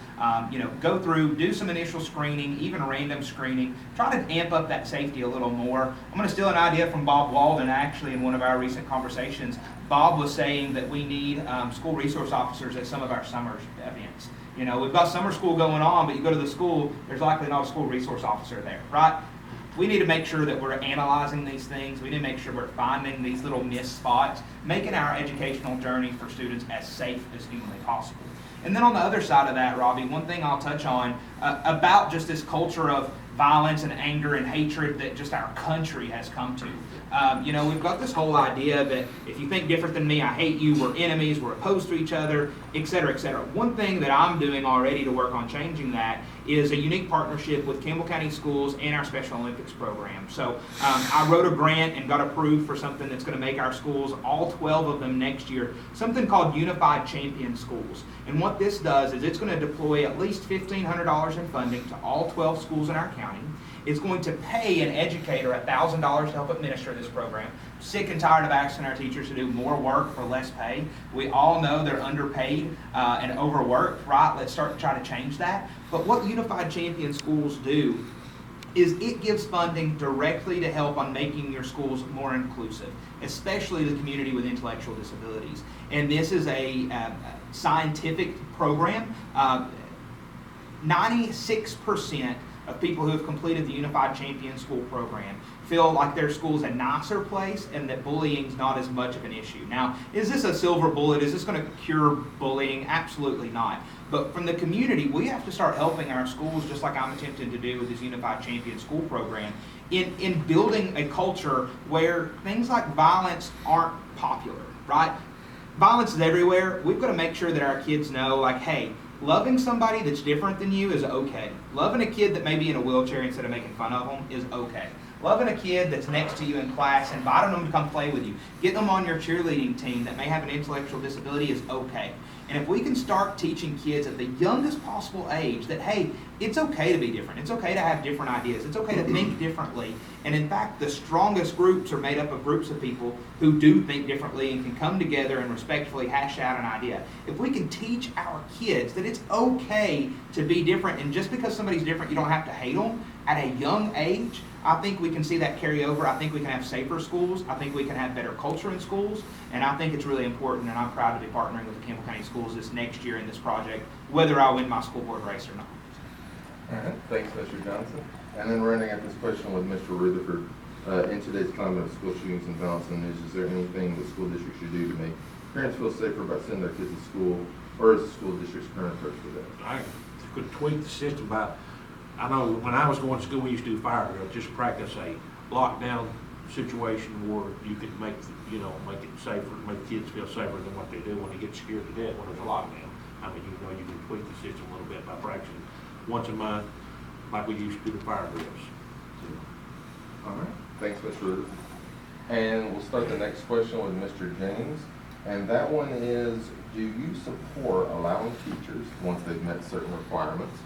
Go through, do some initial screening, even random screening, try to amp up that safety a little more. I'm going to steal an idea from Bob Walden, actually, in one of our recent conversations. Bob was saying that we need school resource officers at some of our summer events. We've got summer school going on, but you go to the school, there's likely not a school resource officer there, right? We need to make sure that we're analyzing these things. We need to make sure we're finding these little missed spots, making our educational journey for students as safe as humanly possible. And then on the other side of that, Robbie, one thing I'll touch on about just this culture of violence and anger and hatred that just our country has come to. We've got this whole idea that if you think different than me, I hate you, we're enemies, we're opposed to each other, et cetera, et cetera. One thing that I'm doing already to work on changing that is a unique partnership with Campbell County Schools and our Special Olympics program. So I wrote a grant and got approved for something that's going to make our schools, all 12 of them next year, something called Unified Champion Schools. And what this does is it's going to deploy at least $1,500 in funding to all 12 schools in our county. It's going to pay an educator $1,000 to help administer this program. Sick and tired of asking our teachers to do more work for less pay. We all know they're underpaid and overworked, right? Let's start to try to change that. But what Unified Champion Schools do is it gives funding directly to help on making your schools more inclusive, especially the community with intellectual disabilities. And this is a scientific program. 96% of people who have completed the Unified Champion School program feel like their school's a nicer place and that bullying's not as much of an issue. Now, is this a silver bullet? Is this going to cure bullying? Absolutely not. But from the community, we have to start helping our schools, just like I'm attempting to do with this Unified Champion School program, in building a culture where things like violence aren't popular, right? Violence is everywhere. We've got to make sure that our kids know, like, hey, loving somebody that's different than you is okay. Loving a kid that may be in a wheelchair instead of making fun of them is okay. Loving a kid that's next to you in class, inviting them to come play with you, getting them on your cheerleading team that may have an intellectual disability is okay. And if we can start teaching kids at the youngest possible age that, hey, it's okay to be different. It's okay to have different ideas. It's okay to think differently. And in fact, the strongest groups are made up of groups of people who do think differently and can come together and respectfully hash out an idea. If we can teach our kids that it's okay to be different, and just because somebody's different, you don't have to hate them at a young age, I think we can see that carry over. I think we can have safer schools. I think we can have better culture in schools. And I think it's really important, and I'm proud to be partnering with the Campbell County Schools this next year in this project, whether I win my school board race or not. All right, thanks, Mr. Johnson. And then running at this question with Mr. Rutherford. In today's climate of school shootings and violence on the news, is there anything the school district should do to make parents feel safer by sending their kids to school, or is the school district's current approach to that? I could tweak the system by, I know when I was going to school, we used to do fire drills, just practice a lockdown situation where you could make it safer, make kids feel safer than what they do when they get scared to death when there's a lockdown. I mean, you can tweak the system a little bit by practicing once a month, like we used to do the fire drills. All right, thanks, Mr. Rutherford. And we'll start the next question with Mr. James. And that one is, do you support allowing teachers, once they've met certain requirements,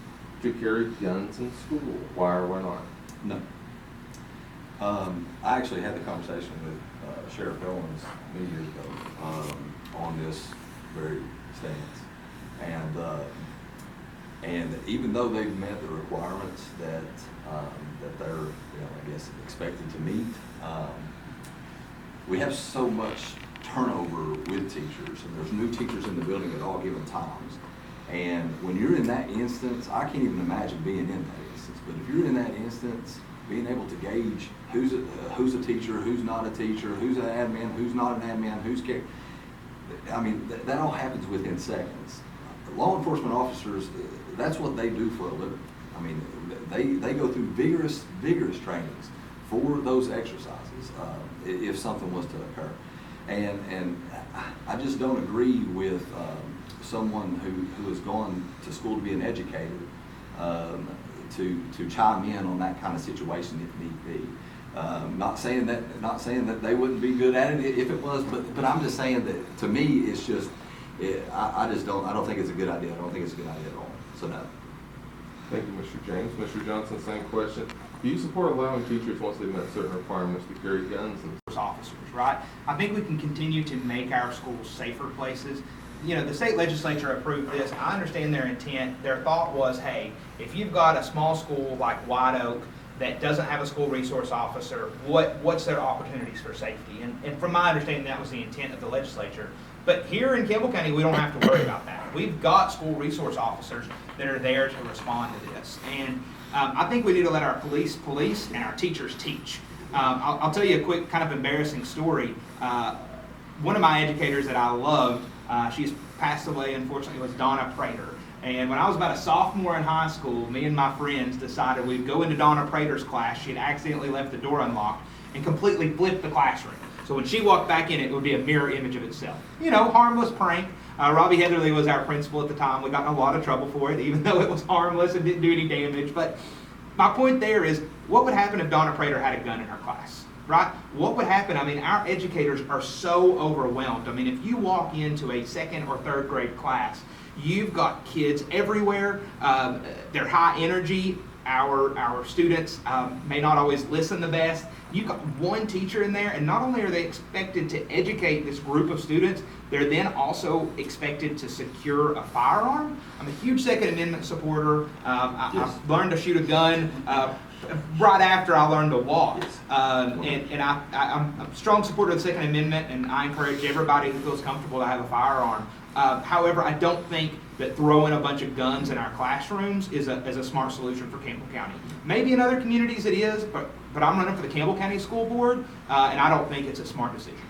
to carry guns in school? Why or why not? No. I actually had the conversation with Sheriff Owens many years ago on this very stance. And even though they've met the requirements that they're, I guess, expected to meet, we have so much turnover with teachers, and there's new teachers in the building at all given times. And when you're in that instance, I can't even imagine being in that instance, but if you're in that instance, being able to gauge who's a teacher, who's not a teacher, who's an admin, who's not an admin, who's care. I mean, that all happens within seconds. Law enforcement officers, that's what they do for a living. I mean, they go through vigorous trainings for those exercises if something was to occur. And I just don't agree with someone who has gone to school to be an educator to chime in on that kind of situation if need be. Not saying that they wouldn't be good at it if it was, but I'm just saying that to me it's just I don't think it's a good idea. I don't think it's a good idea at all. So no. Thank you, Mr. James. Mr. Johnson, same question. Do you support allowing teachers, once they've met certain requirements, to carry guns and officers, right? I think we can continue to make our schools safer places. You know, the state legislature approved this. I understand their intent. Their thought was, hey, if you've got a small school like White Oak that doesn't have a school resource officer, what's their opportunities for safety? And from my understanding, that was the intent of the legislature. But here in Campbell County, we don't have to worry about that. We've got school resource officers that are there to respond to this. And I think we need to let our police and our teachers teach. I'll tell you a quick kind of embarrassing story. One of my educators that I loved, she's passed away, unfortunately, was Donna Prater. And when I was about a sophomore in high school, me and my friends decided we'd go into Donna Prater's class. She had accidentally left the door unlocked and completely flipped the classroom. So when she walked back in, it would be a mirror image of itself. You know, harmless prank. Robbie Heatherly was our principal at the time. We got in a lot of trouble for it, even though it was harmless and didn't do any damage. But my point there is, what would happen if Donna Prater had a gun in her class, right? What would happen? I mean, our educators are so overwhelmed. I mean, if you walk into a second or third grade class, you've got kids everywhere. They're high energy. Our students may not always listen the best. You've got one teacher in there, and not only are they expected to educate this group of students, they're then also expected to secure a firearm. I'm a huge Second Amendment supporter. I learned to shoot a gun right after I learned to walk. I'm a strong supporter of the Second Amendment, and I encourage everybody who feels comfortable to have a firearm. However, I don't think that throwing a bunch of guns in our classrooms is a smart solution for Campbell County. Maybe in other communities it is, but I'm running for the Campbell County School Board, and I don't think it's a smart decision.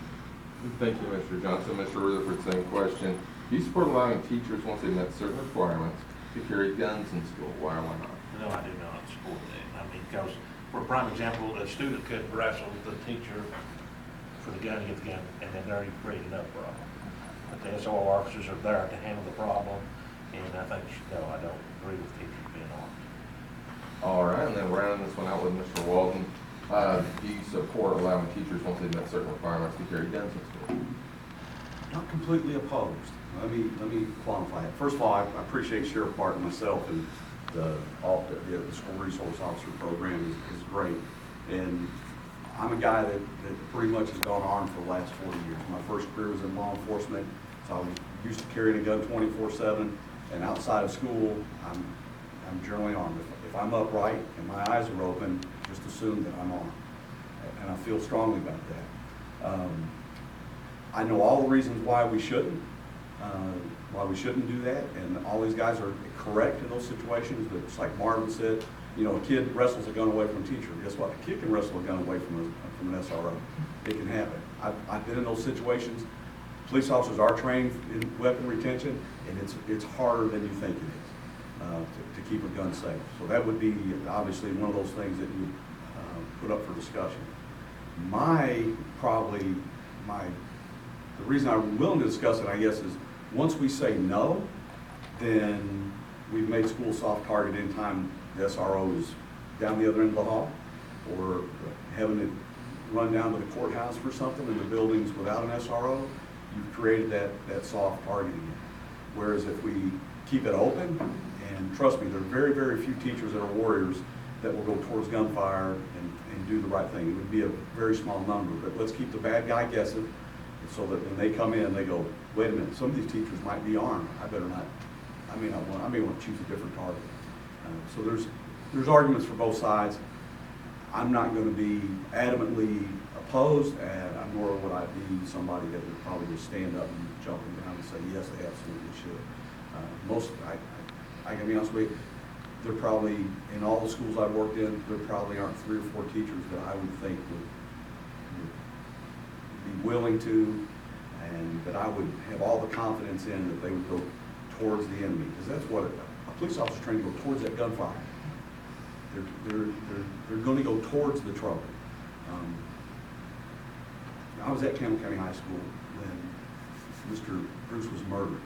Thank you, Mr. Johnson. Mr. Rutherford, same question. Do you support allowing teachers, once they've met certain requirements, to carry guns in school? Why or why not? No, I do not support that. I mean, because, for a prime example, a student could wrestle with the teacher for the gun, get the gun, and then there you create another problem. But the SOR officers are there to handle the problem, and I think, no, I don't agree with teachers being armed. All right, and then rounding this one out with Mr. Walden. Do you support allowing teachers, once they've met certain requirements, to carry guns in school? Not completely opposed. Let me qualify it. First of all, I appreciate Sheriff Barton myself, and the school resource officer program is great. And I'm a guy that pretty much has gone armed for the last 40 years. My first career was in law enforcement, so I was used to carrying a gun 24/7. And outside of school, I'm generally armed. If I'm upright and my eyes are open, just assume that I'm armed. And I feel strongly about that. I know all the reasons why we shouldn't do that, and all these guys are correct in those situations. But it's like Marvin said, you know, a kid wrestles a gun away from a teacher. Guess what? A kid can wrestle a gun away from an SRO. It can happen. I've been in those situations. Police officers are trained in weapon retention, and it's harder than you think it is to keep a gun safe. So that would be obviously one of those things that you put up for discussion. The reason I'm willing to discuss it, I guess, is once we say no, then we've made school soft target anytime the SRO is down the other end of the hall, or having it run down to the courthouse for something in the buildings without an SRO, you've created that soft targeting. Whereas if we keep it open, and trust me, there are very, very few teachers that are warriors that will go towards gunfire and do the right thing. It would be a very small number, but let's keep the bad guy guessing, so that when they come in, they go, wait a minute, some of these teachers might be armed. I better not, I may want to choose a different target. So there's arguments for both sides. I'm not going to be adamantly opposed, and nor would I be somebody that would probably just stand up and jump down and say, yes, they absolutely should. I can be honest with you, there probably, in all the schools I've worked in, there probably aren't 3 or 4 teachers that I would think would be willing to, and that I would have all the confidence in that they would go towards the enemy, because that's what a police officer is trained to go towards that gunfire. They're going to go towards the trouble. I was at Campbell County High School when Mr. Bruce was murdered.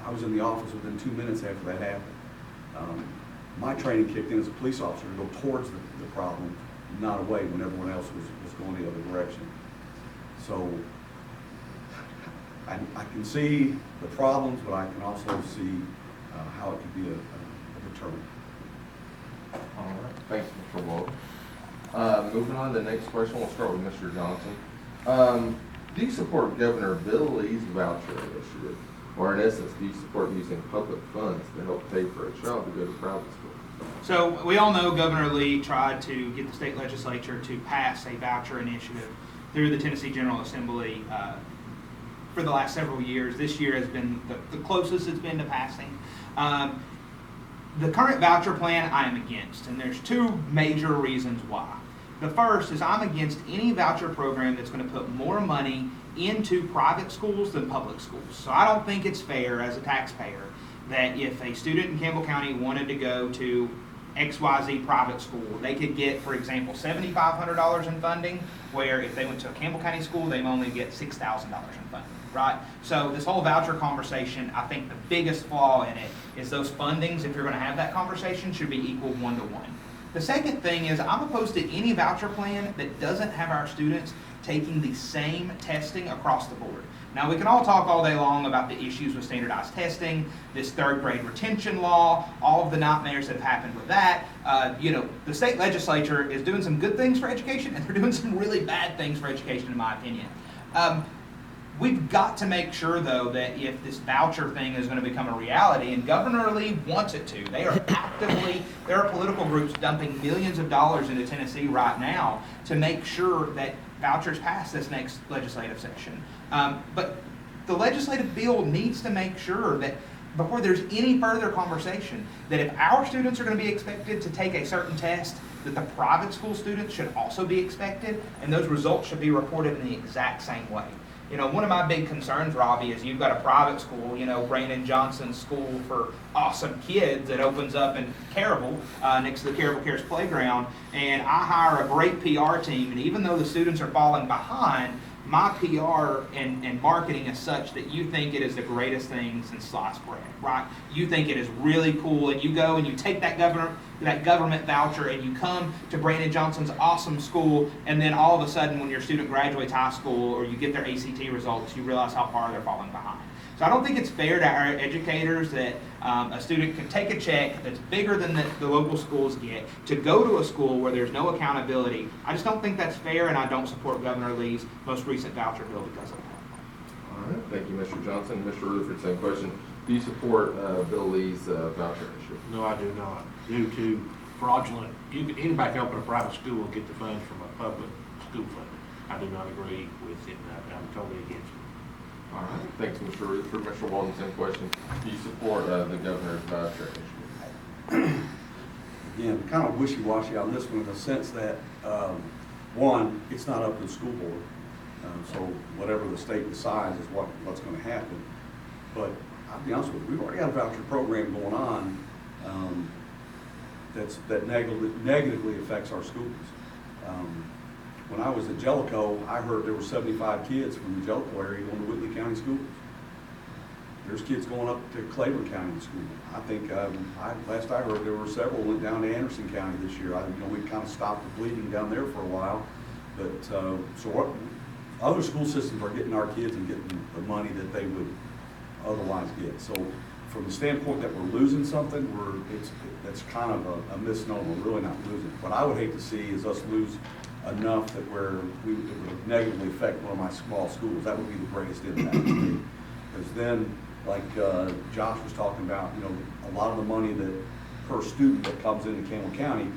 I was in the office within 2 minutes after that happened. my training kicked in as a police officer to go towards the problem, not away when everyone else was going the other direction. So I can see the problems, but I can also see how it could be a deterrent. All right, thanks, Mr. Walton. Moving on to the next question, we'll start with Mr. Johnson. Do you support Governor Bill Lee's voucher initiative? Or in essence, do you support using public funds to help pay for a child to go to private school? So we all know Governor Lee tried to get the state legislature to pass a voucher initiative through the Tennessee General Assembly for the last several years. This year has been the closest it's been to passing. The current voucher plan I am against, and there's two major reasons why. The first is I'm against any voucher program that's going to put more money into private schools than public schools. So I don't think it's fair as a taxpayer that if a student in Campbell County wanted to go to XYZ private school, they could get, for example, $7,500 in funding, where if they went to a Campbell County school, they only get $6,000 in funding, right? So this whole voucher conversation, I think the biggest flaw in it is those fundings, if you're going to have that conversation, should be equal 1-to-1. The second thing is I'm opposed to any voucher plan that doesn't have our students taking the same testing across the board. Now, we can all talk all day long about the issues with standardized testing, this third grade retention law, all of the nightmares that have happened with that. The state legislature is doing some good things for education, and they're doing some really bad things for education, in my opinion. We've got to make sure, though, that if this voucher thing is going to become a reality, and Governor Lee wants it to, there are political groups dumping millions of dollars into Tennessee right now to make sure that vouchers pass this next legislative session. But the legislative bill needs to make sure that before there's any further conversation, that if our students are going to be expected to take a certain test, that the private school students should also be expected, and those results should be reported in the exact same way. One of my big concerns, Robbie, is you've got a private school, Brandon Johnson's School for Awesome Kids that opens up in Caryville, next to the Caryville Cares Playground, and I hire a great PR team, and even though the students are falling behind, my PR and marketing is such that you think it is the greatest thing since sliced bread, right? You think it is really cool, and you go and you take that government voucher and you come to Brandon Johnson's awesome school, and then all of a sudden when your student graduates high school or you get their ACT results, you realize how far they're falling behind. So I don't think it's fair to our educators that a student can take a check that's bigger than the local schools get to go to a school where there's no accountability. I just don't think that's fair, and I don't support Governor Lee's most recent voucher bill because of that. All right, thank you, Mr. Johnson. Mr. Rutherford, same question. Do you support Bill Lee's voucher initiative? No, I do not. Due to fraudulent, anybody can open a private school and get the funds from a public school fund. I do not agree with it, and I'm totally against it. All right, thanks, Mr. Rutherford. Mr. Walton, same question. Do you support the governor's voucher initiative? Again, kind of wishy-washy on this one in the sense that, one, it's not up to the school board. So whatever the state decides is what's going to happen. But I'll be honest with you, we've already got a voucher program going on that negatively affects our schools. When I was at Jellicoe, I heard there were 75 kids from the Jellicoe area going to Whitley County schools. There's kids going up to Claiborne County to school. I think, last I heard, there were several went down to Anderson County this year. We kind of stopped the bleeding down there for a while. But, so what, other school systems are getting our kids and getting the money that they would otherwise get. So from the standpoint that we're losing something, that's kind of a misnomer. We're really not losing. What I would hate to see is us lose enough that it would negatively affect one of my small schools. That would be the greatest impact to me. Because then, like Josh was talking about, a lot of the money that per student that comes into Campbell County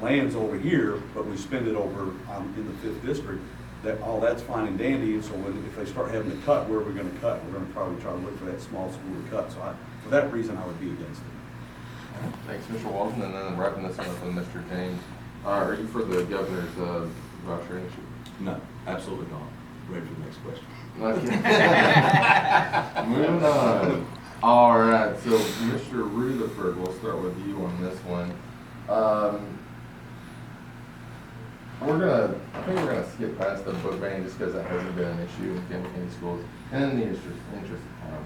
lands over here, but we spend it over in the 5th district. That's fine and dandy. And so if they start having to cut, where are we going to cut? We're going to probably try to look for that small school to cut. So for that reason, I would be against it. Thanks, Mr. Walton. And then wrapping this one up with Mr. James. Are you for the governor's voucher initiative? No, absolutely not. Ready for the next question. Moving on. All right, so Mr. Rutherford, we'll start with you on this one. I think we're gonna skip past the book ban just because that hasn't been an issue in Campbell County schools, and in the interest of time.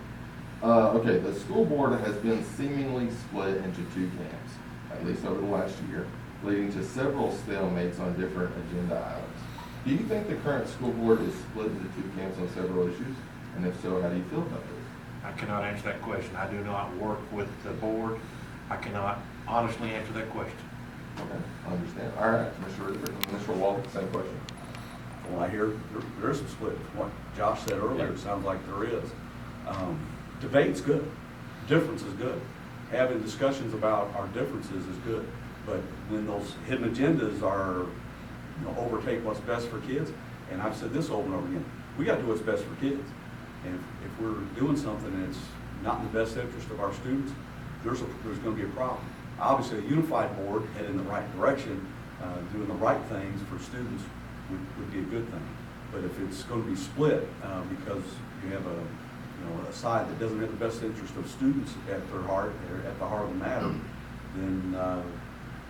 Okay, the school board has been seemingly split into two camps, at least over the last year, leading to several stalemates on different agenda items. Do you think the current school board is split into two camps on several issues? And if so, how do you feel about this? I cannot answer that question. I do not work with the board. I cannot honestly answer that question. Okay, I understand. All right, Mr. Rutherford, Mr. Walton, same question. Well, I hear there is some split. What Josh said earlier, it sounds like there is. Debate's good. Difference is good. Having discussions about our differences is good. But when those hidden agendas are, overtake what's best for kids, and I've said this over and over again, we got to do what's best for kids. And if we're doing something that's not in the best interest of our students, there's going to be a problem. Obviously, a unified board heading in the right direction, doing the right things for students would be a good thing. But if it's going to be split because you have a side that doesn't have the best interest of students at their heart, or at the heart of the matter, then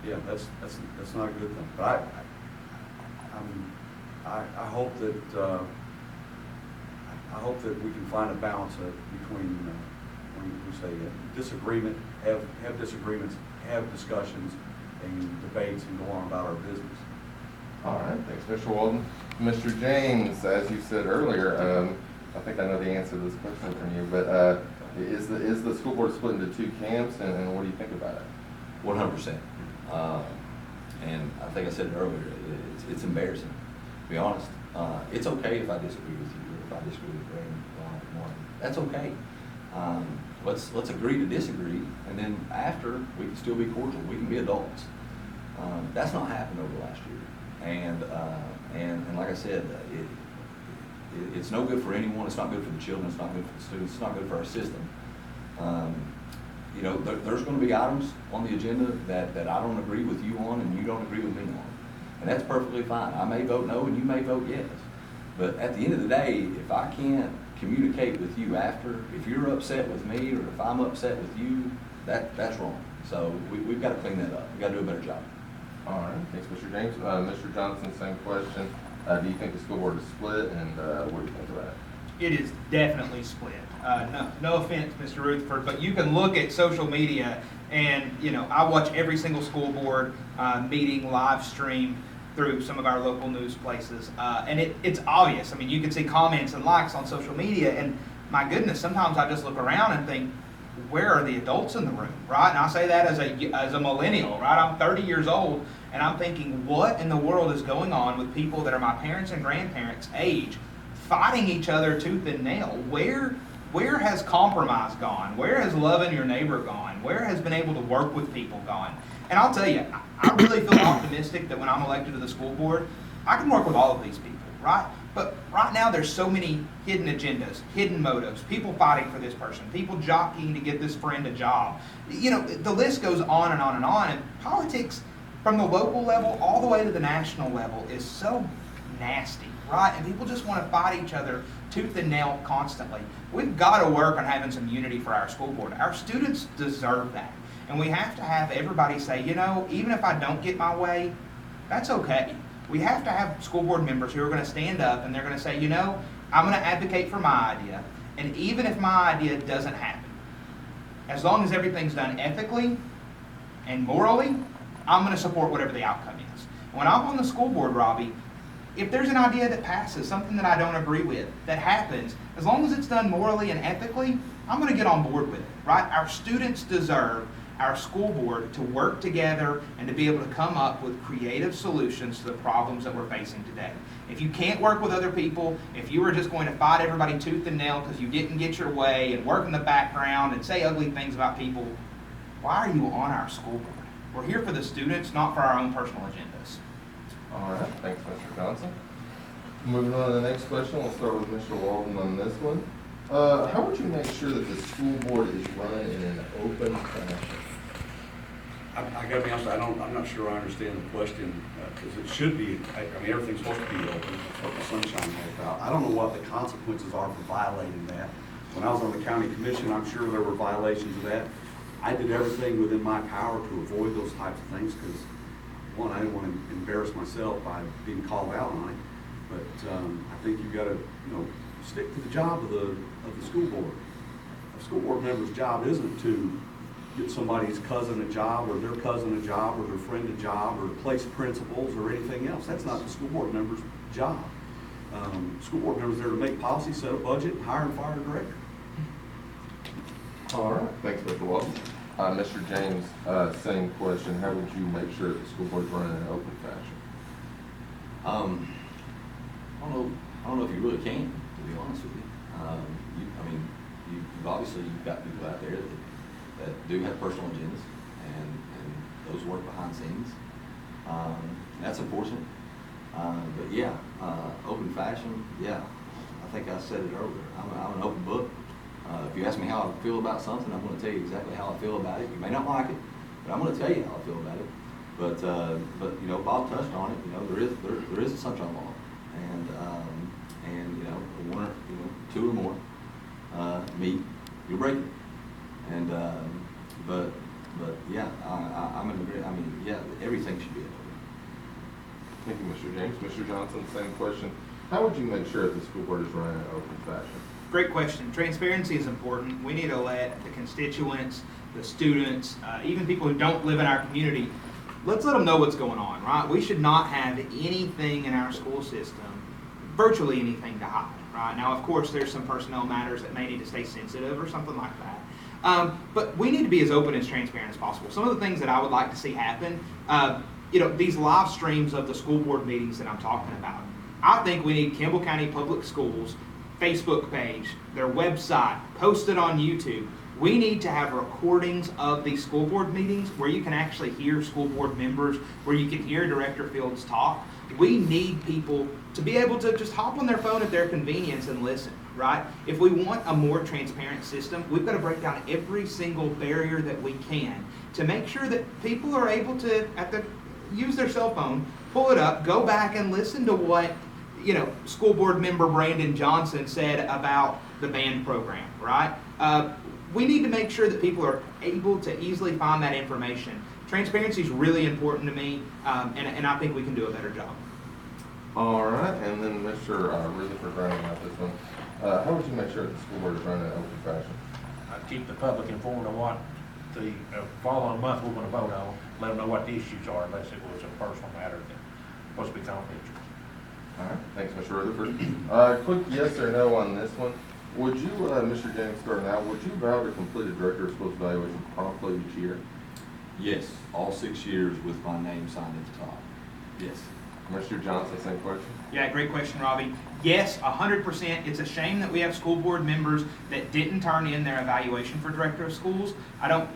yeah, that's not a good thing. But I hope that we can find a balance between when we say disagreement, have disagreements, have discussions, and debates, and go on about our business. All right, thanks, Mr. Walton. Mr. James, as you said earlier, I think I know the answer to this question from you, but is the school board split into two camps, and what do you think about it? 100%. And I think I said it earlier, it's embarrassing, to be honest. It's okay if I disagree with you, or if I disagree with Greg, Martin. That's okay. Let's agree to disagree, and then after, we can still be cordial. We can be adults. That's not happened over the last year. And like I said, it's no good for anyone. It's not good for the children. It's not good for the students. It's not good for our system. There's going to be items on the agenda that I don't agree with you on, and you don't agree with me on. And that's perfectly fine. I may vote no, and you may vote yes. But at the end of the day, if I can't communicate with you after, if you're upset with me, or if I'm upset with you, that's wrong. So we've got to clean that up. We've got to do a better job. All right, thanks, Mr. James. Mr. Johnson, same question. Do you think the school board is split, and what do you think about it? It is definitely split. No offense, Mr. Rutherford, but you can look at social media, and I watch every single school board meeting live stream through some of our local news places, and it's obvious. I mean, you can see comments and likes on social media, and my goodness, sometimes I just look around and think, where are the adults in the room, right? And I say that as a millennial, right? I'm 30 years old, and I'm thinking, what in the world is going on with people that are my parents' and grandparents' age, fighting each other tooth and nail? Where has compromise gone? Where has loving your neighbor gone? Where has been able to work with people gone? And I'll tell you, I really feel optimistic that when I'm elected to the school board, I can work with all of these people, right? But right now there's so many hidden agendas, hidden motives, people fighting for this person, people jockeying to get this friend a job. The list goes on and on and on, and politics from the local level all the way to the national level is so nasty, right? And people just want to fight each other tooth and nail constantly. We've got to work on having some unity for our school board. Our students deserve that. And we have to have everybody say, even if I don't get my way, that's okay. We have to have school board members who are going to stand up and they're going to say, I'm going to advocate for my idea. And even if my idea doesn't happen, as long as everything's done ethically and morally, I'm going to support whatever the outcome is. When I'm on the school board, Robbie, if there's an idea that passes, something that I don't agree with, that happens, as long as it's done morally and ethically, I'm going to get on board with it, right? Our students deserve our school board to work together and to be able to come up with creative solutions to the problems that we're facing today. If you can't work with other people, if you are just going to fight everybody tooth and nail because you didn't get your way and work in the background and say ugly things about people, why are you on our school board? We're here for the students, not for our own personal agendas. All right, thanks, Mr. Johnson. Moving on to the next question, we'll start with Mr. Walton on this one. How would you make sure that the school board is run in an open fashion? I gotta be honest, I'm not sure I understand the question, because it should be, everything's supposed to be open, it's what the sunshine is about. I don't know what the consequences are for violating that. When I was on the county commission, I'm sure there were violations of that. I did everything within my power to avoid those types of things, because one, I didn't want to embarrass myself by being called out on it, but I think you've got to, stick to the job of the school board. a school board member's job isn't to get somebody's cousin a job, or their cousin a job, or their friend a job, or replace principals, or anything else. That's not the school board member's job. School board members are there to make policy, set a budget, and hire and fire a director. All right, thanks, Mr. Walton. Mr. James, same question. How would you make sure that the school board's running in an open fashion? I don't know if you really can, to be honest with you. You've obviously got people out there that do have personal agendas, and those work behind the scenes. That's unfortunate. But yeah, open fashion, yeah, I think I said it earlier. I'm an open book. If you ask me how I feel about something, I'm going to tell you exactly how I feel about it. You may not like it, but I'm going to tell you how I feel about it. But you know, Bob touched on it. You know, there is a sunshine law, and you know, one or two or more meet, you break it. And but yeah, I'm in agreement. I mean, yeah, everything should be open. Thank you, Mr. James. Mr. Johnson, same question. How would you make sure that the school board is running in an open fashion? Great question. Transparency is important. We need to let the constituents, the students, even people who don't live in our community, let's let them know what's going on, right? We should not have anything in our school system, virtually anything to hide, right? Now, of course, there's some personnel matters that may need to stay sensitive or something like that. But we need to be as open and transparent as possible. Some of the things that I would like to see happen, you know, these live streams of the school board meetings that I'm talking about. I think we need Campbell County Public Schools Facebook page, their website, posted on YouTube. We need to have recordings of these school board meetings where you can actually hear school board members, where you can hear Director Fields talk. We need people to be able to just hop on their phone at their convenience and listen, right? If we want a more transparent system, we've got to break down every single barrier that we can to make sure that people are able to, use their cell phone, pull it up, go back and listen to what, you know, school board member Brandon Johnson said about the band program, right? We need to make sure that people are able to easily find that information. Transparency is really important to me, and I think we can do a better job. All right, and then Mr. Rutherford, rounding out this one. How would you make sure that the school board is running in an open fashion? Keep the public informed of what the following month we're going to vote on, let them know what the issues are, unless it was a personal matter that's supposed to be confidential. All right, thanks, Mr. Rutherford. Quick yes or no on this one. Would you, Mr. James, starting out, would you vow to complete a director of schools evaluation promptly each year? Yes, all 6 years with my name signed at the top. Yes. Mr. Johnson, same question. Yeah, great question, Robbie. Yes, 100%. It's a shame that we have school board members that didn't turn in their evaluation for director of schools.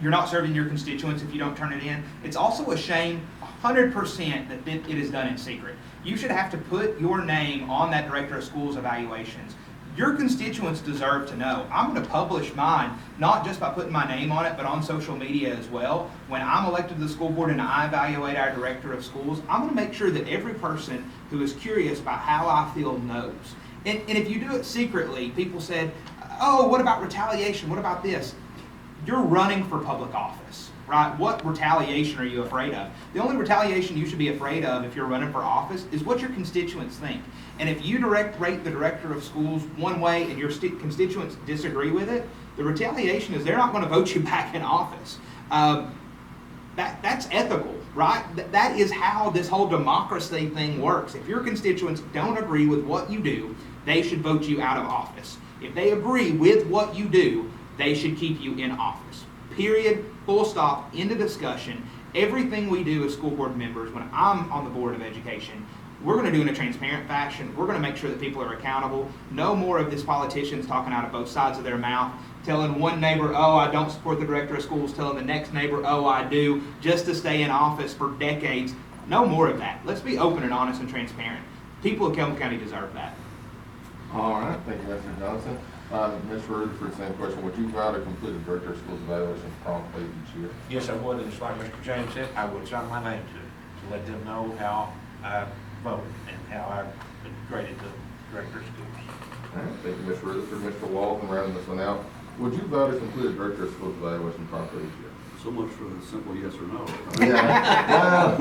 You're not serving your constituents if you don't turn it in. It's also a shame, 100%, that it is done in secret. You should have to put your name on that director of schools evaluations. Your constituents deserve to know. I'm going to publish mine, not just by putting my name on it, but on social media as well. When I'm elected to the school board and I evaluate our director of schools, I'm going to make sure that every person who is curious about how I feel knows. And if you do it secretly, people said, oh, what about retaliation? What about this? You're running for public office, right? What retaliation are you afraid of? The only retaliation you should be afraid of if you're running for office is what your constituents think. And if you rate the director of schools one way and your constituents disagree with it, the retaliation is they're not going to vote you back in office. That's ethical, right? That is how this whole democracy thing works. If your constituents don't agree with what you do, they should vote you out of office. If they agree with what you do, they should keep you in office. Period, full stop, end of discussion. Everything we do as school board members, when I'm on the Board of Education, we're going to do it in a transparent fashion. We're going to make sure that people are accountable. No more of these politicians talking out of both sides of their mouth, telling one neighbor, oh, I don't support the director of schools, telling the next neighbor, oh, I do, just to stay in office for decades. No more of that. Let's be open and honest and transparent. People of Campbell County deserve that. All right, thank you, Mr. Johnson. Mr. Rutherford, same question. Would you vow to complete a director of schools evaluation promptly each year? Yes, I would, and just like Mr. James said, I would sign my name to it, to let them know how I vote and how I graded the director of schools. All right, thank you, Mr. Rutherford. Mr. Walton, rounding this one out. Would you vow to complete a director of schools evaluation promptly each year? So much for the simple yes or no. Yeah.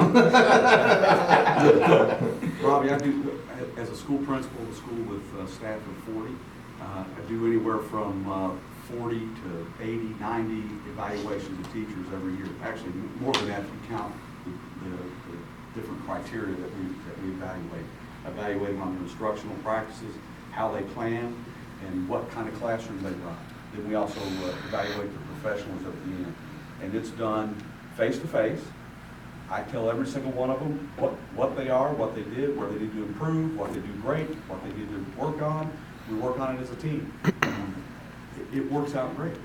Robbie, I do, as a school principal, a school with staff of 40, I do anywhere from 40 to 80, 90 evaluations of teachers every year. Actually, more than that if you count the different criteria that we evaluate. Evaluate them on their instructional practices, how they plan, and what kind of classroom they run. Then we also evaluate the professionals at the end. And it's done face-to-face. I tell every single one of them what they are, what they did, where they need to improve, what they do great, what they need to work on. We work on it as a team. It works out great.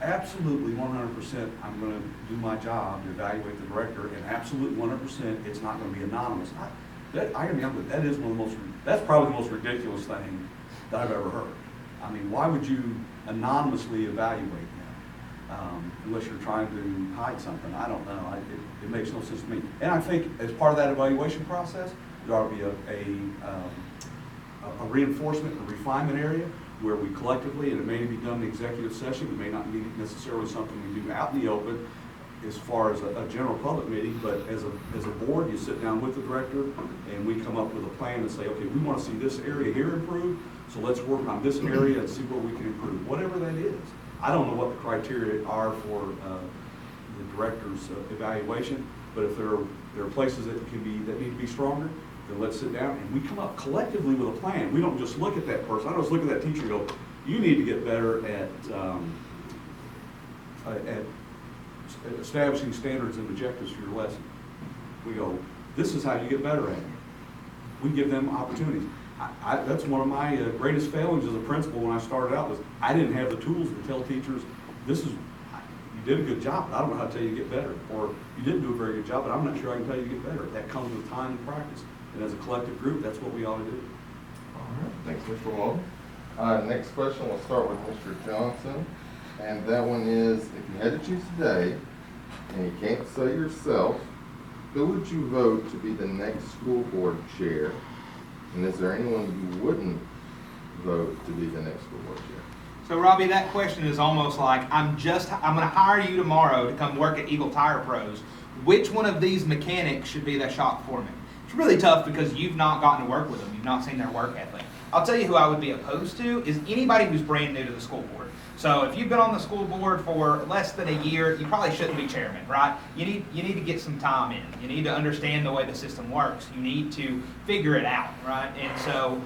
Absolutely 100%, I'm going to do my job to evaluate the director, and absolutely 100%, it's not going to be anonymous. That's probably the most ridiculous thing that I've ever heard. I mean, why would you anonymously evaluate them unless you're trying to hide something? I don't know. It makes no sense to me. And I think as part of that evaluation process, there ought to be a reinforcement, a refinement area where we collectively, and it may be done in executive session, it may not be necessarily something we do out in the open as far as a general public meeting, but as a board, you sit down with the director and we come up with a plan and say, okay, we want to see this area here improve, so let's work on this area and see what we can improve, whatever that is. I don't know what the criteria are for the director's evaluation, but if there are places that need to be stronger, then let's sit down and we come up collectively with a plan. We don't just look at that person. I don't just look at that teacher and go, you need to get better at establishing standards and objectives for your lesson. We go, this is how you get better at it. We give them opportunities. That's one of my greatest failings as a principal when I started out was I didn't have the tools to tell teachers, you did a good job, but I don't know how to tell you to get better. Or you didn't do a very good job, but I'm not sure I can tell you to get better. That comes with time and practice. And as a collective group, that's what we ought to do. All right, thanks, Mr. Walden. Next question, we'll start with Mr. Johnson. And that one is, if you had to choose today, and you can't say yourself, who would you vote to be the next school board chair? And is there anyone you wouldn't vote to be the next school board chair? So Robbie, that question is almost like, I'm going to hire you tomorrow to come work at Eagle Tire Pros. Which one of these mechanics should be the shop foreman? It's really tough because you've not gotten to work with them. You've not seen their work ethic. I'll tell you who I would be opposed to is anybody who's brand new to the school board. So if you've been on the school board for less than a year, you probably shouldn't be chairman, right? You need to get some time in. You need to understand the way the system works. You need to figure it out, right? And so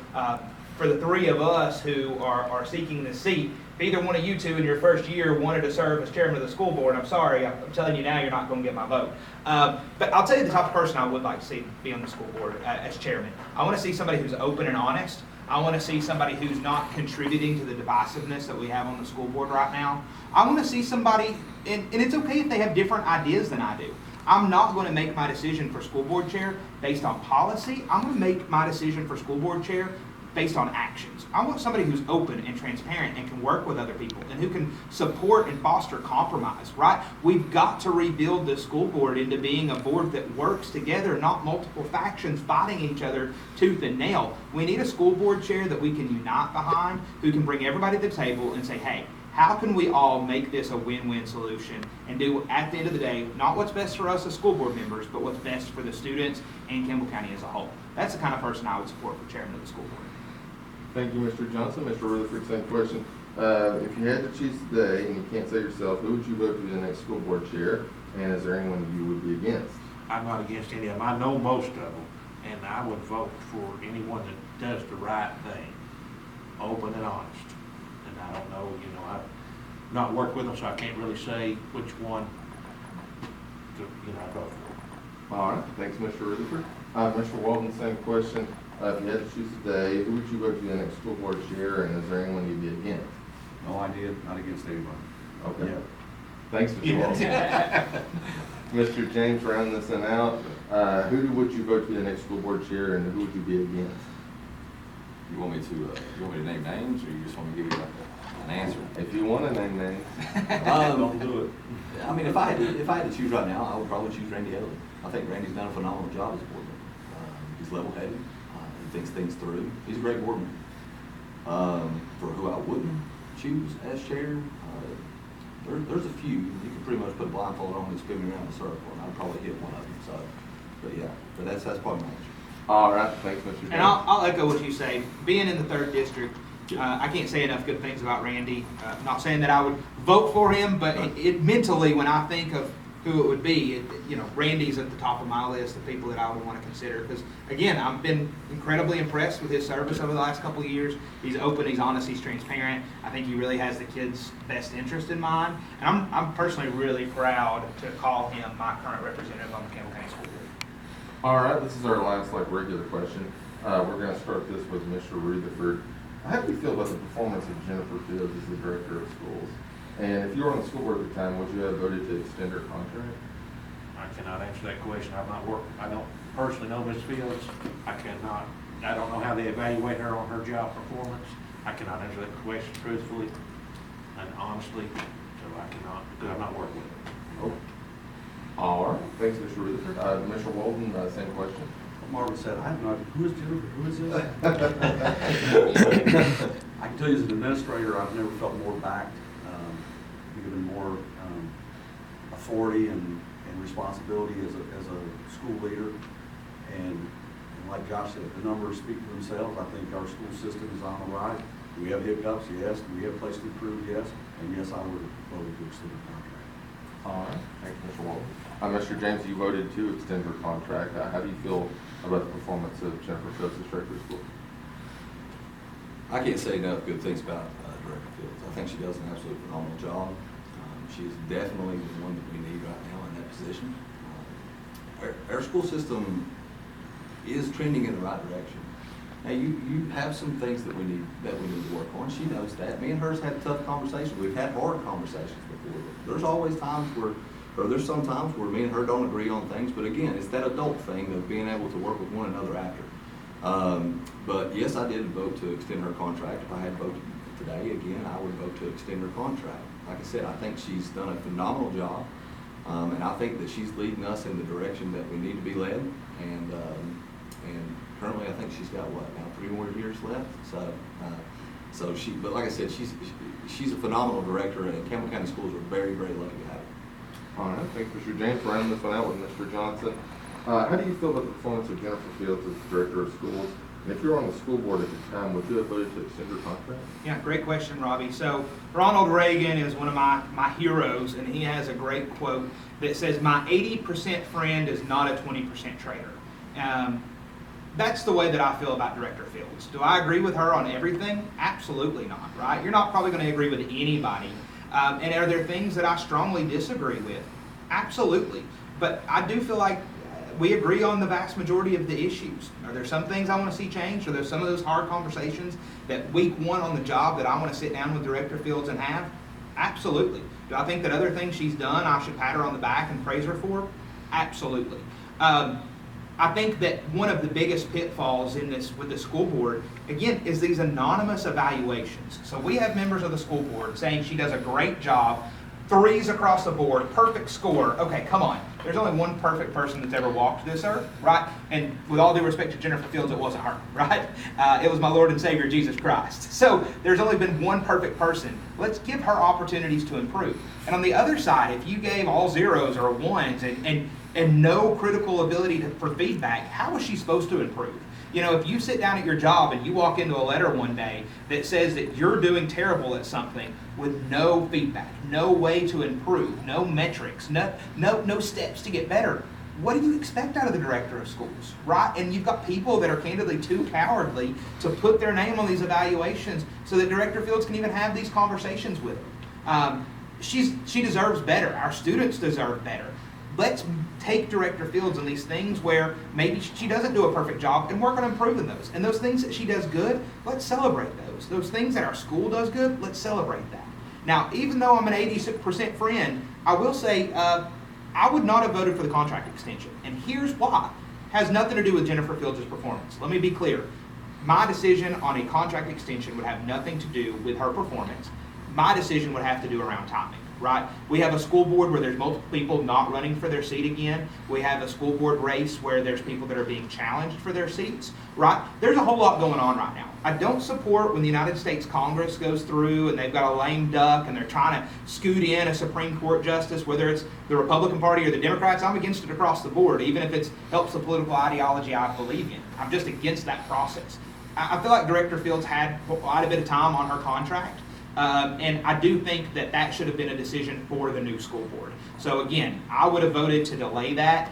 for the three of us who are seeking this seat, if either one of you two in your first year wanted to serve as chairman of the school board, I'm sorry, I'm telling you now, you're not going to get my vote. But I'll tell you the type of person I would like to see be on the school board as chairman. I want to see somebody who's open and honest. I want to see somebody who's not contributing to the divisiveness that we have on the school board right now. I want to see somebody, and it's okay if they have different ideas than I do. I'm not going to make my decision for school board chair based on policy. I'm going to make my decision for school board chair based on actions. I want somebody who's open and transparent and can work with other people and who can support and foster compromise, right? We've got to rebuild the school board into being a board that works together, not multiple factions fighting each other tooth and nail. We need a school board chair that we can unite behind, who can bring everybody to the table and say, hey, how can we all make this a win-win solution and do, at the end of the day, not what's best for us as school board members, but what's best for the students and Campbell County as a whole. That's the kind of person I would support for chairman of the school board. Thank you, Mr. Johnson. Mr. Rutherford, same question. If you had to choose today, and you can't say yourself, who would you vote to be the next school board chair? And is there anyone you would be against? I'm not against any of them. I know most of them, and I would vote for anyone that does the right thing, open and honest. And I don't know, I've not worked with them, so I can't really say which one I vote for. All right, thanks, Mr. Rutherford. Mr. Walden, same question. If you had to choose today, who would you vote to be the next school board chair, and is there anyone you'd be against? No idea, not against anybody. Okay. Yeah. Thanks, Mr. Walden. Mr. James, round this one out. Who would you vote to be the next school board chair, and who would you be against? You want me to name names, or you just want me to give you an answer? If you want to name names. Don't do it. I mean, if I had to choose right now, I would probably choose Randy Haley. I think Randy's done a phenomenal job as a board member. He's level-headed. He thinks things through. He's a great board member. For who I wouldn't choose as chair, there's a few. You can pretty much put a blindfold on and spin me around in a circle, and I'd probably hit one of them. So, but that's probably my answer. All right, thanks, Mr. James. And I'll echo what you say. Being in the 3rd district, I can't say enough good things about Randy. Not saying that I would vote for him, but it mentally, when I think of who it would be, Randy's at the top of my list of people that I would want to consider. Because again, I've been incredibly impressed with his service over the last couple of years. He's open, he's honest, he's transparent. I think he really has the kids' best interest in mind. And I'm personally really proud to call him my current representative on the Campbell County School Board. All right, this is our last regular question. We're going to start this with Mr. Rutherford. How do you feel about the performance of Jennifer Fields as the director of schools? And if you were on the school board at the time, would you have voted to extend her contract? I cannot answer that question. I don't personally know Ms. Fields. I don't know how they evaluate her on her job performance. I cannot answer that question truthfully and honestly, so I cannot, because I'm not working with her. Oh. All right, thanks, Mr. Rutherford. Mr. Walden, same question. Marvin said, I have no idea, who is Jennifer, who is this? I can tell you as an administrator, I've never felt more backed, given more authority and responsibility as a school leader. And like Josh said, the numbers speak for themselves. I think our school system is on the rise. Do we have hiccups? Yes. Do we have a place to improve? Yes. And yes, I would have voted to extend the contract. All right, thanks, Mr. Walden. Mr. James, you voted to extend her contract. How do you feel about the performance of Jennifer Fields as director of school? I can't say enough good things about Director Fields. I think she does an absolutely phenomenal job. She's definitely the one that we need right now in that position. Our school system is trending in the right direction. Now, you have some things that we need to work on. She knows that. Me and her's had tough conversations. We've had hard conversations before. There's always times there's some times where me and her don't agree on things, but again, it's that adult thing of being able to work with one another after. But yes, I did vote to extend her contract. If I had voted today, again, I would vote to extend her contract. Like I said, I think she's done a phenomenal job, and I think that she's leading us in the direction that we need to be led. And currently, I think she's got now 3 more years left. But like I said, she's a phenomenal director, and Campbell County Schools are very, very lucky to have her. All right, thanks, Mr. James. Rounding this one out with Mr. Johnson. How do you feel about the performance of Jennifer Fields as director of schools? And if you were on the school board at the time, would you have voted to extend her contract? Yeah, great question, Robbie. So Ronald Reagan is one of my heroes, and he has a great quote that says, "My 80% friend is not a 20% traitor." That's the way that I feel about Director Fields. Do I agree with her on everything? Absolutely not, right? You're not probably going to agree with anybody. And are there things that I strongly disagree with? Absolutely. But I do feel like we agree on the vast majority of the issues. Are there some things I want to see changed? Are there some of those hard conversations that week 1 on the job that I want to sit down with Director Fields and have? Absolutely. Do I think that other things she's done I should pat her on the back and praise her for? Absolutely. I think that one of the biggest pitfalls in this with the school board, again, is these anonymous evaluations. So we have members of the school board saying she does a great job, 3s across the board, perfect score. Okay, come on. There's only one perfect person that's ever walked this earth, right? And with all due respect to Jennifer Fields, it wasn't her, right? It was my Lord and Savior, Jesus Christ. So there's only been one perfect person. Let's give her opportunities to improve. And on the other side, if you gave all 0s or 1s and no critical ability for feedback, how is she supposed to improve? You know, if you sit down at your job and you walk into a letter one day that says that you're doing terrible at something with no feedback, no way to improve, no metrics, no steps to get better, what do you expect out of the director of schools, right? And you've got people that are candidly too cowardly to put their name on these evaluations so that Director Fields can even have these conversations with her. She deserves better. Our students deserve better. Let's take Director Fields on these things where maybe she doesn't do a perfect job and work on improving those. And those things that she does good, let's celebrate those. Those things that our school does good, let's celebrate that. Now, even though I'm an 86% friend, I will say I would not have voted for the contract extension. And here's why. It has nothing to do with Jennifer Fields' performance. Let me be clear. My decision on a contract extension would have nothing to do with her performance. My decision would have to do around timing. Right? We have a school board where there's multiple people not running for their seat again. We have a school board race where there's people that are being challenged for their seats. Right? There's a whole lot going on right now. I don't support when the United States Congress goes through and they've got a lame duck and they're trying to scoot in a Supreme Court justice, whether it's the Republican Party or the Democrats. I'm against it across the board, even if it helps the political ideology I believe in. I'm just against that process. I feel like Director Fields had quite a bit of time on her contract. And I do think that that should have been a decision for the new school board. So again, I would have voted to delay that,